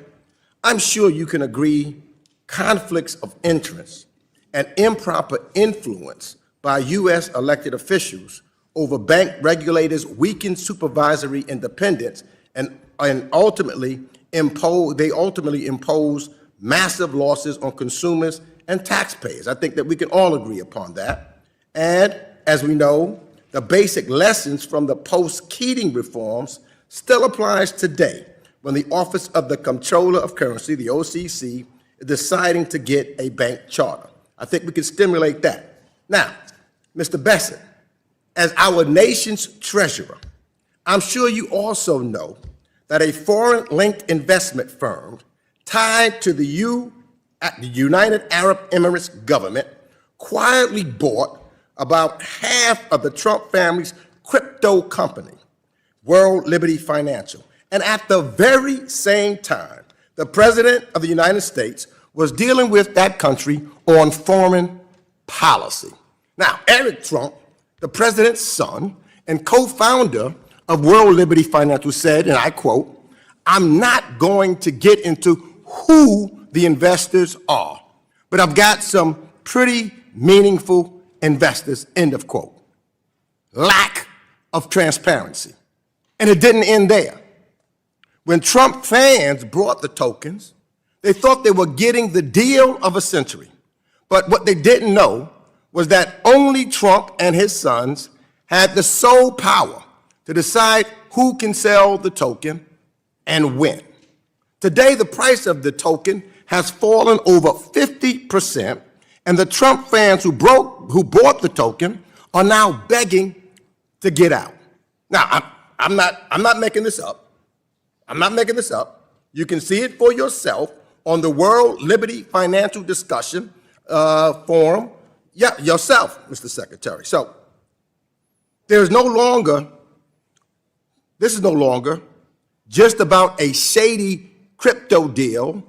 I'm sure you can agree conflicts of interest and improper influence by U.S. elected officials over bank regulators' weakened supervisory independence and ultimately impose massive losses on consumers and taxpayers. I think that we can all agree upon that. And as we know, the basic lessons from the post-Keating reforms still applies today when the Office of the Comptroller of Currency, the OCC, is deciding to get a bank charter. I think we can stimulate that. Now, Mr. Bessent, as our nation's treasurer, I'm sure you also know that a foreign-linked investment firm tied to the United Arab Emirates government quietly bought about half of the Trump family's crypto company, World Liberty Financial. And at the very same time, the President of the United States was dealing with that country on foreign policy. Now, Eric Trump, the president's son and co-founder of World Liberty Financial, said, and I quote, "I'm not going to get into who the investors are, but I've got some pretty meaningful investors," end of quote. Lack of transparency. And it didn't end there. When Trump fans brought the tokens, they thought they were getting the deal of a century. But what they didn't know was that only Trump and his sons had the sole power to decide who can sell the token and when. Today, the price of the token has fallen over 50%, and the Trump fans who bought the token are now begging to get out. Now, I'm not making this up. I'm not making this up. You can see it for yourself on the World Liberty Financial Discussion Forum. Yeah, yourself, Mr. Secretary. So this is no longer just about a shady crypto deal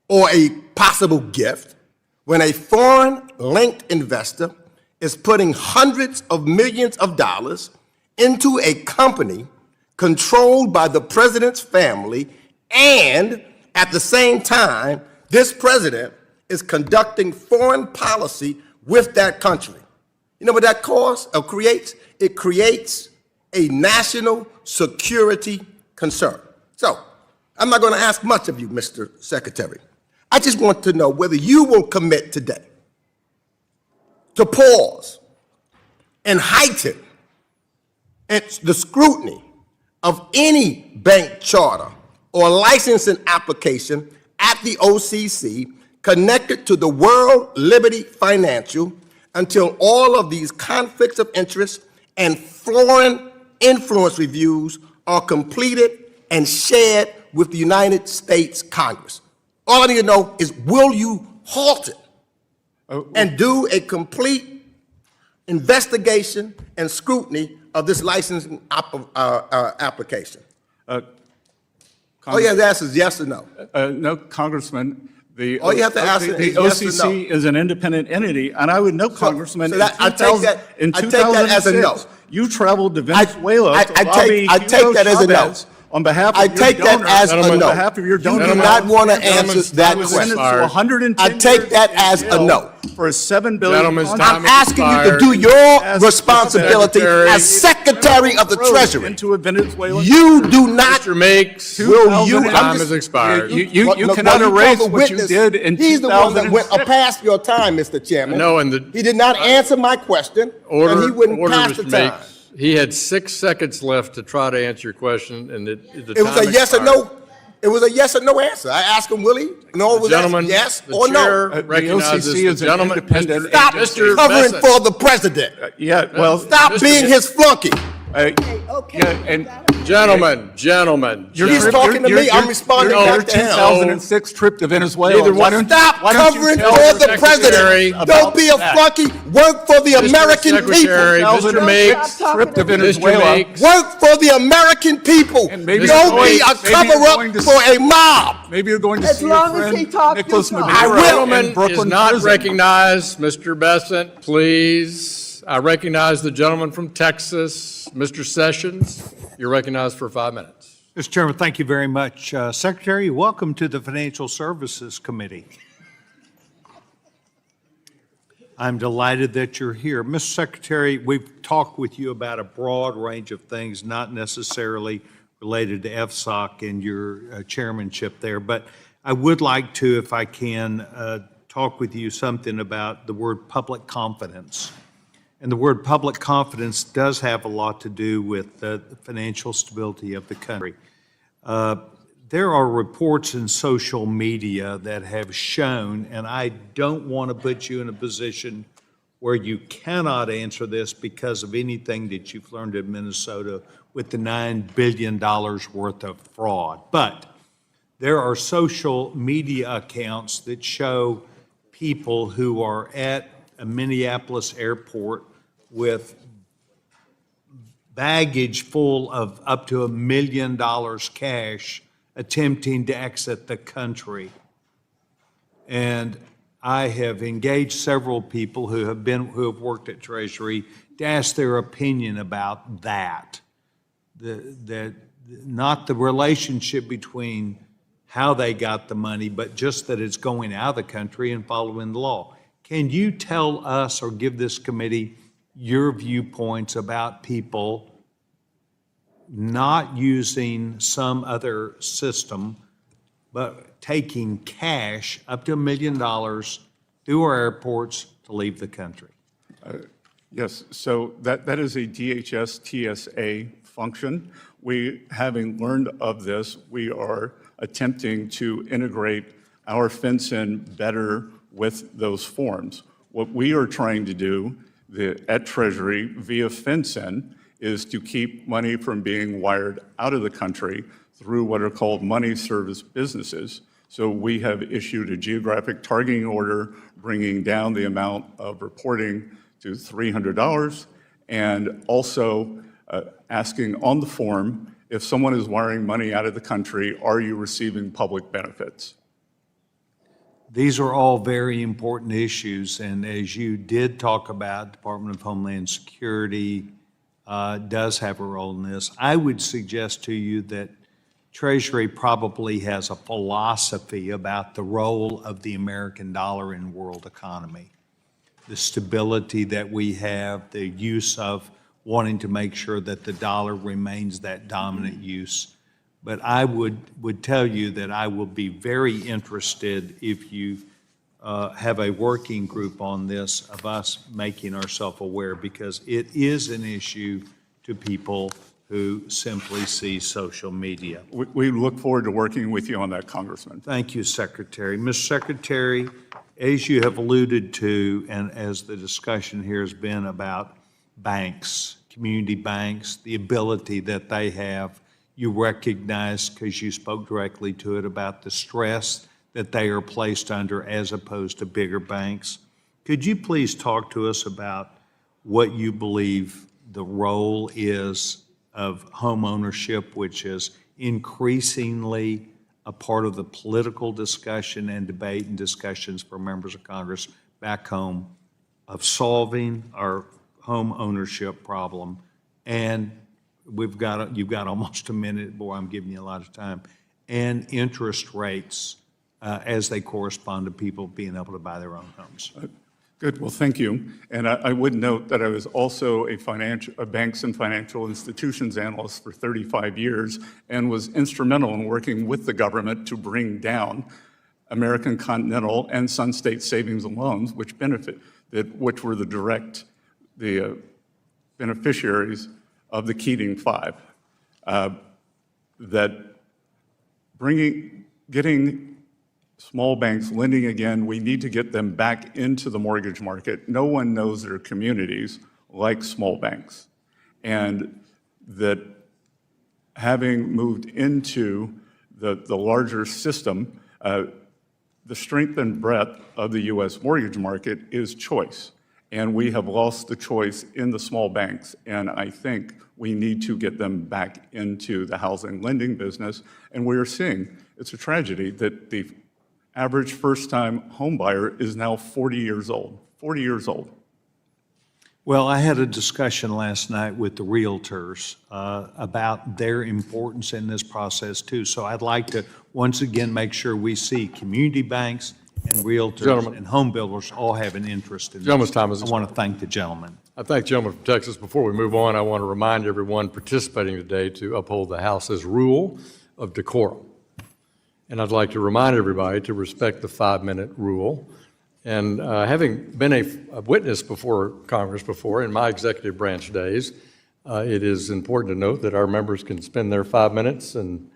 or a possible gift when a foreign-linked investor is putting hundreds of millions of dollars into a company controlled by the president's family, and at the same time, this president is conducting foreign policy with that country. You know what that causes or creates? It creates a national security concern. So, I'm not going to ask much of you, Mr. Secretary. I just want to know whether you will commit today to pause and heighten the scrutiny of any bank charter or licensing application at the OCC connected to the World Liberty Financial until all of these conflicts of interest and foreign influence reviews are completed and shared with the United States Congress. All I need to know is, will you halt it and do a complete investigation and scrutiny of this licensing application? All you have to ask is yes or no. No, Congressman. All you have to ask is yes or no. OCC is an independent entity, and I would know, Congressman, so I take that as a no. You traveled to Venezuela to lobby I take that as a no. On behalf of I take that as a no. On behalf of your donor. You do not want to answer that question. I take that as a no. For a $7 billion I'm asking you to do your responsibility as Secretary of the Treasury. Into a Venezuelan. You do not. Mr. Makes, Will you? time has expired. You cannot erase what you did in 2006. He's the one that went past your time, Mr. Chairman. No, and he did not answer my question, and he wouldn't pass the time. He had 6 seconds left to try to answer your question, and the it was a yes or no. It was a yes or no answer. I asked him, will he? No, it was yes or no. Recognizes the gentleman. Stop covering for the president. Stop being his flunky. Gentlemen. He's talking to me. I'm responding back to him. 2006 trip to Venezuela. Stop covering for the president. Don't be a flunky. Work for the American people. Mr. Makes, trip to Venezuela. Work for the American people. Don't be a cover-up for a mob. Maybe you're going to see your friend Nicholas Maduro. Gentleman is not recognized. Mr. Bessent, please. I recognize the gentleman from Texas, Mr. Sessions. You're recognized for 5 minutes. Mr. Chairman, thank you very much. Secretary, welcome to the Financial Services Committee. I'm delighted that you're here. Mr. Secretary, we've talked with you about a broad range of things, not necessarily related to FSOC and your chairmanship there, but I would like to, if I can, talk with you something about the word public confidence. And the word public confidence does have a lot to do with the financial stability of the country. There are reports in social media that have shown, and I don't want to put you in a position where you cannot answer this because of anything that you've learned in Minnesota with the $9 billion worth of fraud. But there are social media accounts that show people who are at a Minneapolis airport with baggage full of up to $1 million cash attempting to exit the country. And I have engaged several people who have worked at Treasury to ask their opinion about that. Not the relationship between how they got the money, but just that it's going out of the country and following the law. Can you tell us or give this committee your viewpoints about people not using some other system, but taking cash up to $1 million through our airports to leave the country? Yes, so that is a DHS TSA function. We, having learned of this, we are attempting to integrate our FinCEN better with those forms. What we are trying to do at Treasury via FinCEN is to keep money from being wired out of the country through what are called money service businesses. So we have issued a geographic targeting order bringing down the amount of reporting to $300 and also asking on the form, if someone is wiring money out of the country, are you receiving public benefits? These are all very important issues, and as you did talk about, Department of Homeland Security does have a role in this. I would suggest to you that Treasury probably has a philosophy about the role of the American dollar in world economy. The stability that we have, the use of wanting to make sure that the dollar remains that dominant use. But I would tell you that I will be very interested if you have a working group on this of us making ourselves aware, because it is an issue to people who simply see social media. We look forward to working with you on that, Congressman. Thank you, Secretary. Mr. Secretary, as you have alluded to, and as the discussion here has been about banks, community banks, the ability that they have, you recognize, because you spoke directly to it, about the stress that they are placed under as opposed to bigger banks. Could you please talk to us about what you believe the role is of home ownership, which is increasingly a part of the political discussion and debate and discussions for members of Congress back home, of solving our home ownership problem? And you've got almost a minute, boy, I'm giving you a lot of time, and interest rates as they correspond to people being able to buy their own homes. Good, well, thank you. And I would note that I was also a banks and financial institutions analyst for 35 years and was instrumental in working with the government to bring down American Continental and Sun State Savings and Loans, which were the beneficiaries of the Keating Five. Getting small banks lending again, we need to get them back into the mortgage market. No one knows their communities like small banks. And that having moved into the larger system, the strength and breadth of the U.S. mortgage market is choice. And we have lost the choice in the small banks. And I think we need to get them back into the housing lending business. And we are seeing, it's a tragedy that the average first-time home buyer is now 40 years old. 40 years old. Well, I had a discussion last night with the realtors about their importance in this process too. So I'd like to once again make sure we see community banks and realtors Gentlemen. and home builders all have an interest in this. Gentleman's time is I want to thank the gentleman. I thank the gentleman from Texas. Before we move on, I want to remind everyone participating today to uphold the House's rule of decorum. And I'd like to remind everybody to respect the 5-minute rule. And having been a witness before Congress before in my executive branch days, it is important to note that our members can spend their 5 minutes and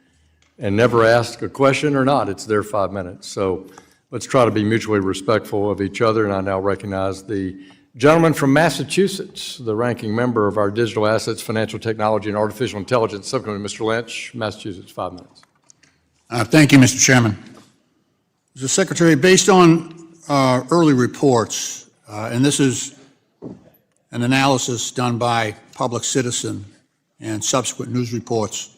never ask a question or not. It's their 5 minutes. So let's try to be mutually respectful of each other. And I now recognize the gentleman from Massachusetts, the ranking member of our Digital Assets, Financial Technology, and Artificial Intelligence Subcommittee, Mr. Lynch, Massachusetts, 5 minutes. Thank you, Mr. Chairman. Mr. Secretary, based on early reports, and this is an analysis done by Public Citizen and subsequent news reports,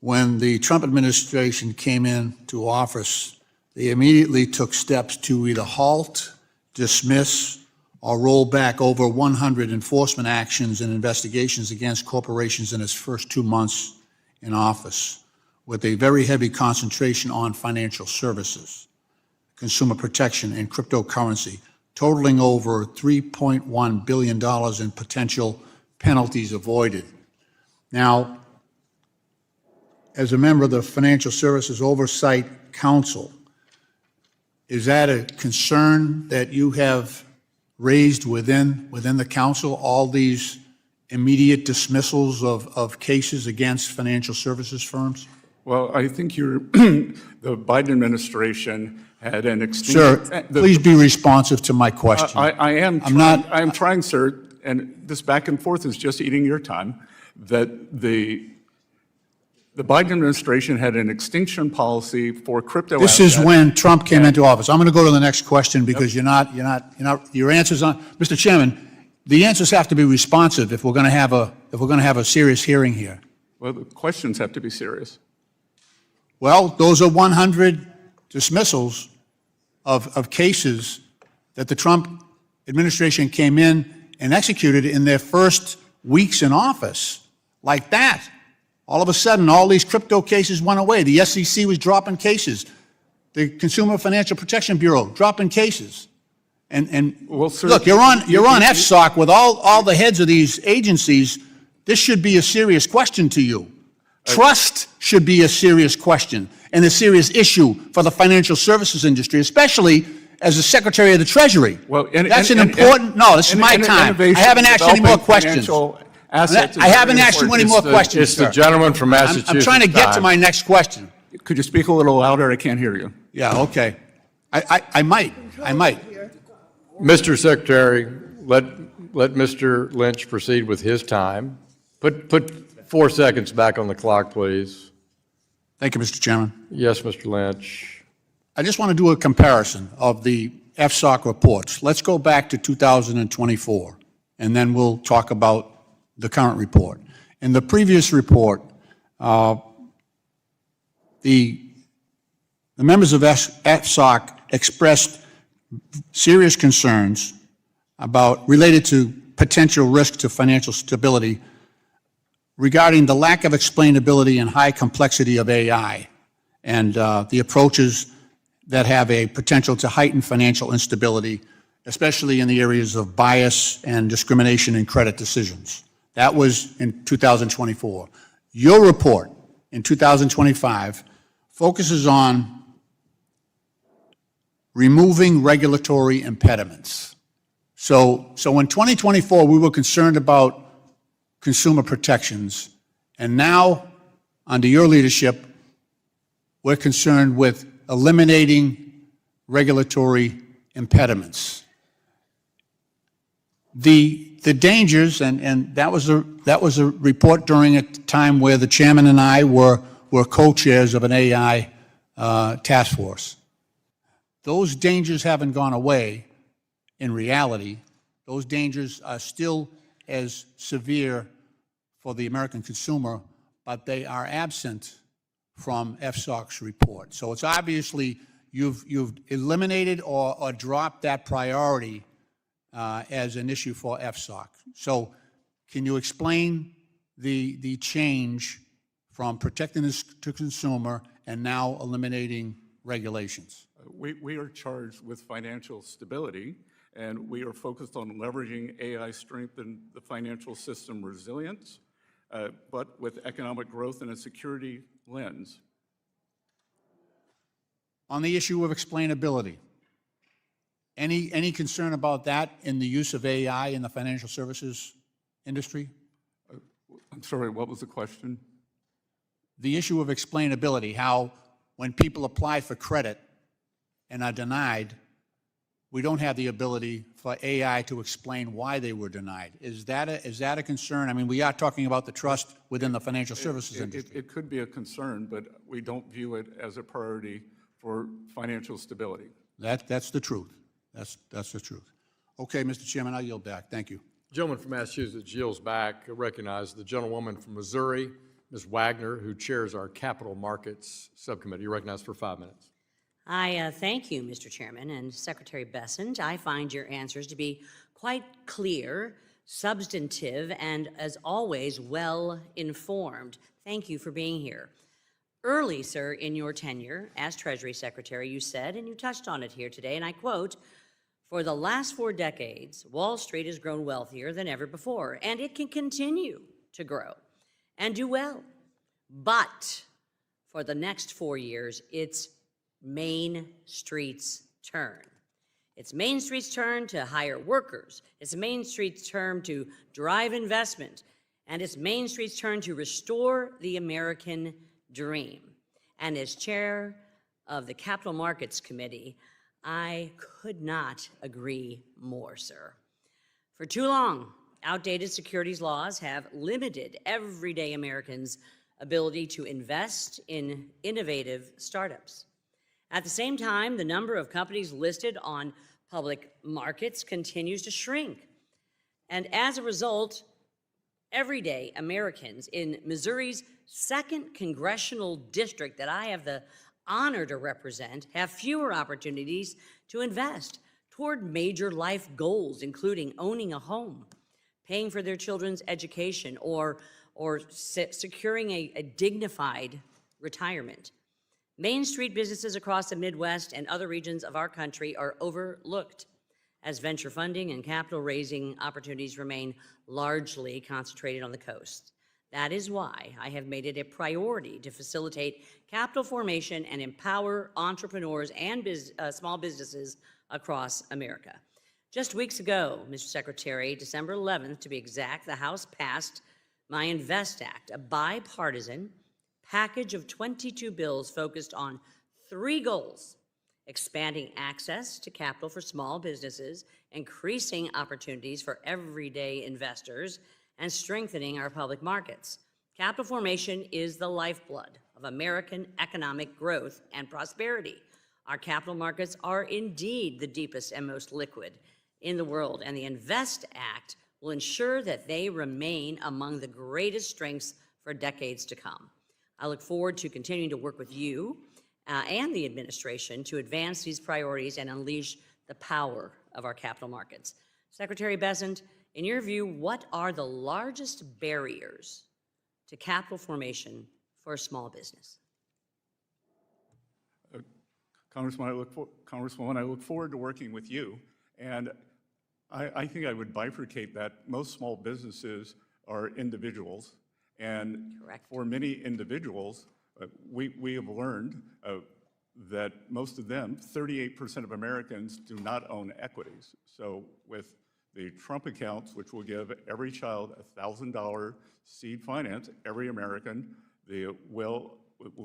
when the Trump administration came into office, they immediately took steps to either halt, dismiss, or roll back over 100 enforcement actions and investigations against corporations in its first 2 months in office, with a very heavy concentration on financial services, consumer protection, and cryptocurrency, totaling over $3.1 billion in potential penalties avoided. Now, as a member of the Financial Services Oversight Council, is that a concern that you have raised within the council, all these immediate dismissals of cases against financial services firms? Well, I think the Biden administration had an extinction. Sir, please be responsive to my question. I am trying, sir, and this back and forth is just eating your time, that the Biden administration had an extinction policy for crypto This assets. is when Trump came into office. I'm going to go to the next question because your answers on, Mr. Chairman, the answers have to be responsive if we're going to have a serious hearing here. Well, the questions have to be serious. Well, those are 100 dismissals of cases that the Trump administration came in and executed in their first weeks in office, like that. All of a sudden, all these crypto cases went away. The SEC was dropping cases. The Consumer Financial Protection Bureau dropping cases. Well, sir, look, you're on FSOC with all the heads of these agencies. This should be a serious question to you. Trust should be a serious question and a serious issue for the financial services industry, especially as the Secretary of the Treasury. Well, that's an important. No, this is my time. I haven't asked any more questions. I haven't asked you any more questions, It's the gentleman from Massachusetts. I'm trying to get to my next question. Could you speak a little louder? I can't hear you. Yeah, okay. I might. Mr. Secretary, let Mr. Lynch proceed with his time. Put 4 seconds back on the clock, please. Thank you, Mr. Chairman. Yes, Mr. Lynch. I just want to do a comparison of the FSOC reports. Let's go back to 2024, and then we'll talk about the current report. In the previous report, the members of FSOC expressed serious concerns related to potential risk to financial stability regarding the lack of explainability and high complexity of AI and the approaches that have a potential to heighten financial instability, especially in the areas of bias and discrimination in credit decisions. That was in 2024. Your report in 2025 focuses on removing regulatory impediments. So in 2024, we were concerned about consumer protections, and now, under your leadership, we're concerned with eliminating regulatory impediments. The dangers, and that was a report during a time where the chairman and I were co-chairs of an AI task force. Those dangers haven't gone away in reality. Those dangers are still as severe for the American consumer, but they are absent from FSOC's report. So it's obviously you've eliminated or dropped that priority as an issue for FSOC. So can you explain the change from protecting the consumer and now eliminating regulations? We are charged with financial stability, and we are focused on leveraging AI strengthen the financial system resilience, but with economic growth and a security lens. On the issue of explainability, any concern about that in the use of AI in the financial services industry? I'm sorry, what was the question? The issue of explainability, how when people apply for credit and are denied, we don't have the ability for AI to explain why they were denied. Is that a concern? I mean, we are talking about the trust within the financial services industry. It could be a concern, but we don't view it as a priority for financial stability. That's the truth. That's the truth. Okay, Mr. Chairman, I yield back. Thank you. Gentleman from Massachusetts yields back. I recognize the gentlewoman from Missouri, Ms. Wagner, who chairs our Capital Markets Subcommittee. You're recognized for 5 minutes. I thank you, Mr. Chairman, and Secretary Bessent. I find your answers to be quite clear, substantive, and as always, well-informed. Thank you for being here. Early, sir, in your tenure as Treasury Secretary, you said, and you touched on it here today, and I quote, "For the last 4 decades, Wall Street has grown wealthier than ever before, and it can continue to grow and do well. But for the next 4 years, it's Main Street's turn. It's Main Street's turn to hire workers. It's Main Street's turn to drive investment. And it's Main Street's turn to restore the American dream." And as chair of the Capital Markets Committee, I could not agree more, sir. For too long, outdated securities laws have limited everyday Americans' ability to invest in innovative startups. At the same time, the number of companies listed on public markets continues to shrink. And as a result, everyday Americans in Missouri's 2nd congressional district that I have the honor to represent have fewer opportunities to invest toward major life goals, including owning a home, paying for their children's education, or securing a dignified retirement. Main Street businesses across the Midwest and other regions of our country are overlooked, as venture funding and capital raising opportunities remain largely concentrated on the coast. That is why I have made it a priority to facilitate capital formation and empower entrepreneurs and small businesses across America. Just weeks ago, Mr. Secretary, December 11th to be exact, the House passed my Invest Act, a bipartisan package of 22 bills focused on 3 goals: expanding access to capital for small businesses, increasing opportunities for everyday investors, and strengthening our public markets. Capital formation is the lifeblood of American economic growth and prosperity. Our capital markets are indeed the deepest and most liquid in the world, and the Invest Act will ensure that they remain among the greatest strengths for decades to come. I look forward to continuing to work with you and the administration to advance these priorities and unleash the power of our capital markets. Secretary Bessent, in your view, what are the largest barriers to capital formation for a small business? Congresswoman, I look forward to working with you, and I think I would bifurcate that. Most small businesses are individuals, and for many individuals, we have learned that most of them, 38% of Americans, do not own equities. So with the Trump accounts, which will give every child $1,000 seed finance, every American will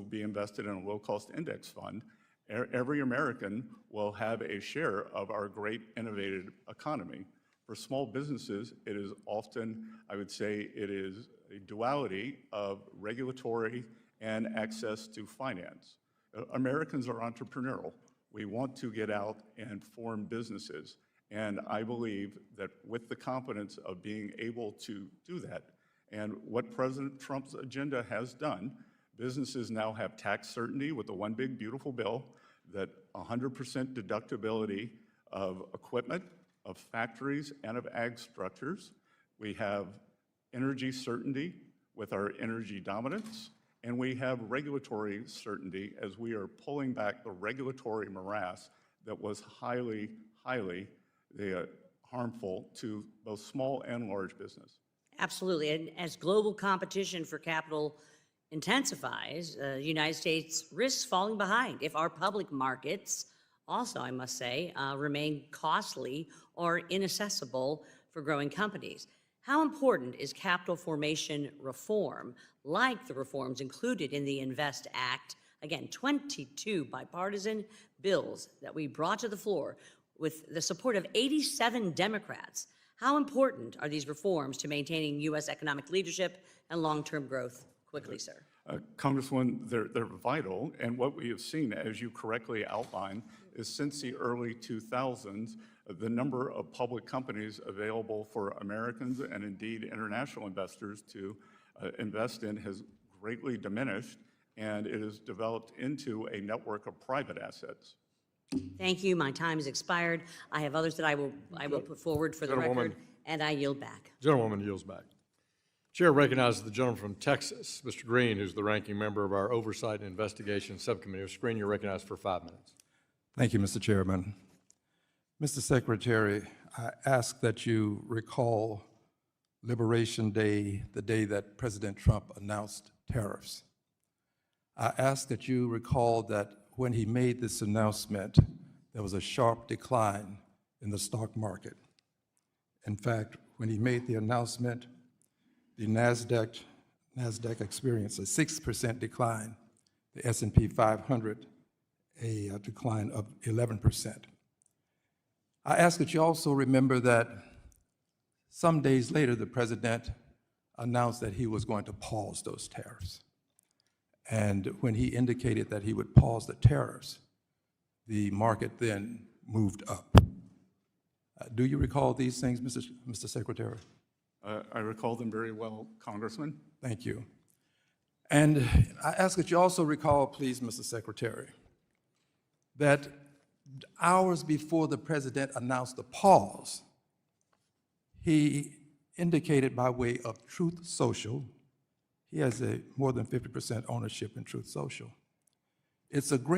be invested in a low-cost index fund. Every American will have a share of our great innovative economy. For small businesses, it is often, I would say, it is a duality of regulatory and access to finance. Americans are entrepreneurial. We want to get out and form businesses. And I believe that with the confidence of being able to do that, and what President Trump's agenda has done, businesses now have tax certainty with the One Big Beautiful Bill, that 100% deductibility of equipment, of factories, and of ag structures. We have energy certainty with our energy dominance, And we have regulatory certainty as we are pulling back the regulatory morass that was highly harmful to both small and large business. Absolutely. And as global competition for capital intensifies, the United States risks falling behind if our public markets also, I must say, remain costly or inaccessible for growing companies. How important is capital formation reform, like the reforms included in the INVEST Act? Again, 22 bipartisan bills that we brought to the floor with the support of 87 Democrats. How important are these reforms to maintaining U.S. economic leadership and long-term growth? Quickly, sir. Congresswoman, they're vital, and what we have seen, as you correctly outlined, is since the early 2000s, the number of public companies available for Americans and indeed international investors to invest in has greatly diminished, and it has developed into a network of private assets. Thank you. My time has expired. I have others that I will put forward for the record, and I yield back. Gentlewoman yields back. Chair recognizes the gentleman from Texas, Mr. Green, who's the ranking member of our Oversight and Investigation Subcommittee. Mr. Green, you're recognized for 5 minutes. Thank you, Mr. Chairman. Mr. Secretary, I ask that you recall Liberation Day, the day that President Trump announced tariffs. I ask that you recall that when he made this announcement, there was a sharp decline in the stock market. In fact, when he made the announcement, the NASDAQ experienced a 6% decline, the S&P 500 a decline of 11%. I ask that you also remember that some days later, the president announced that he was going to pause those tariffs. And when he indicated that he would pause the tariffs, the market then moved up. Do you recall these things, Mr. Secretary? I recall them very well, Congressman. Thank you. And I ask that you also recall, please, Mr. Secretary, that hours before the president announced the pause, he indicated by way of Truth Social, he has more than 50% ownership in Truth Social. It's a great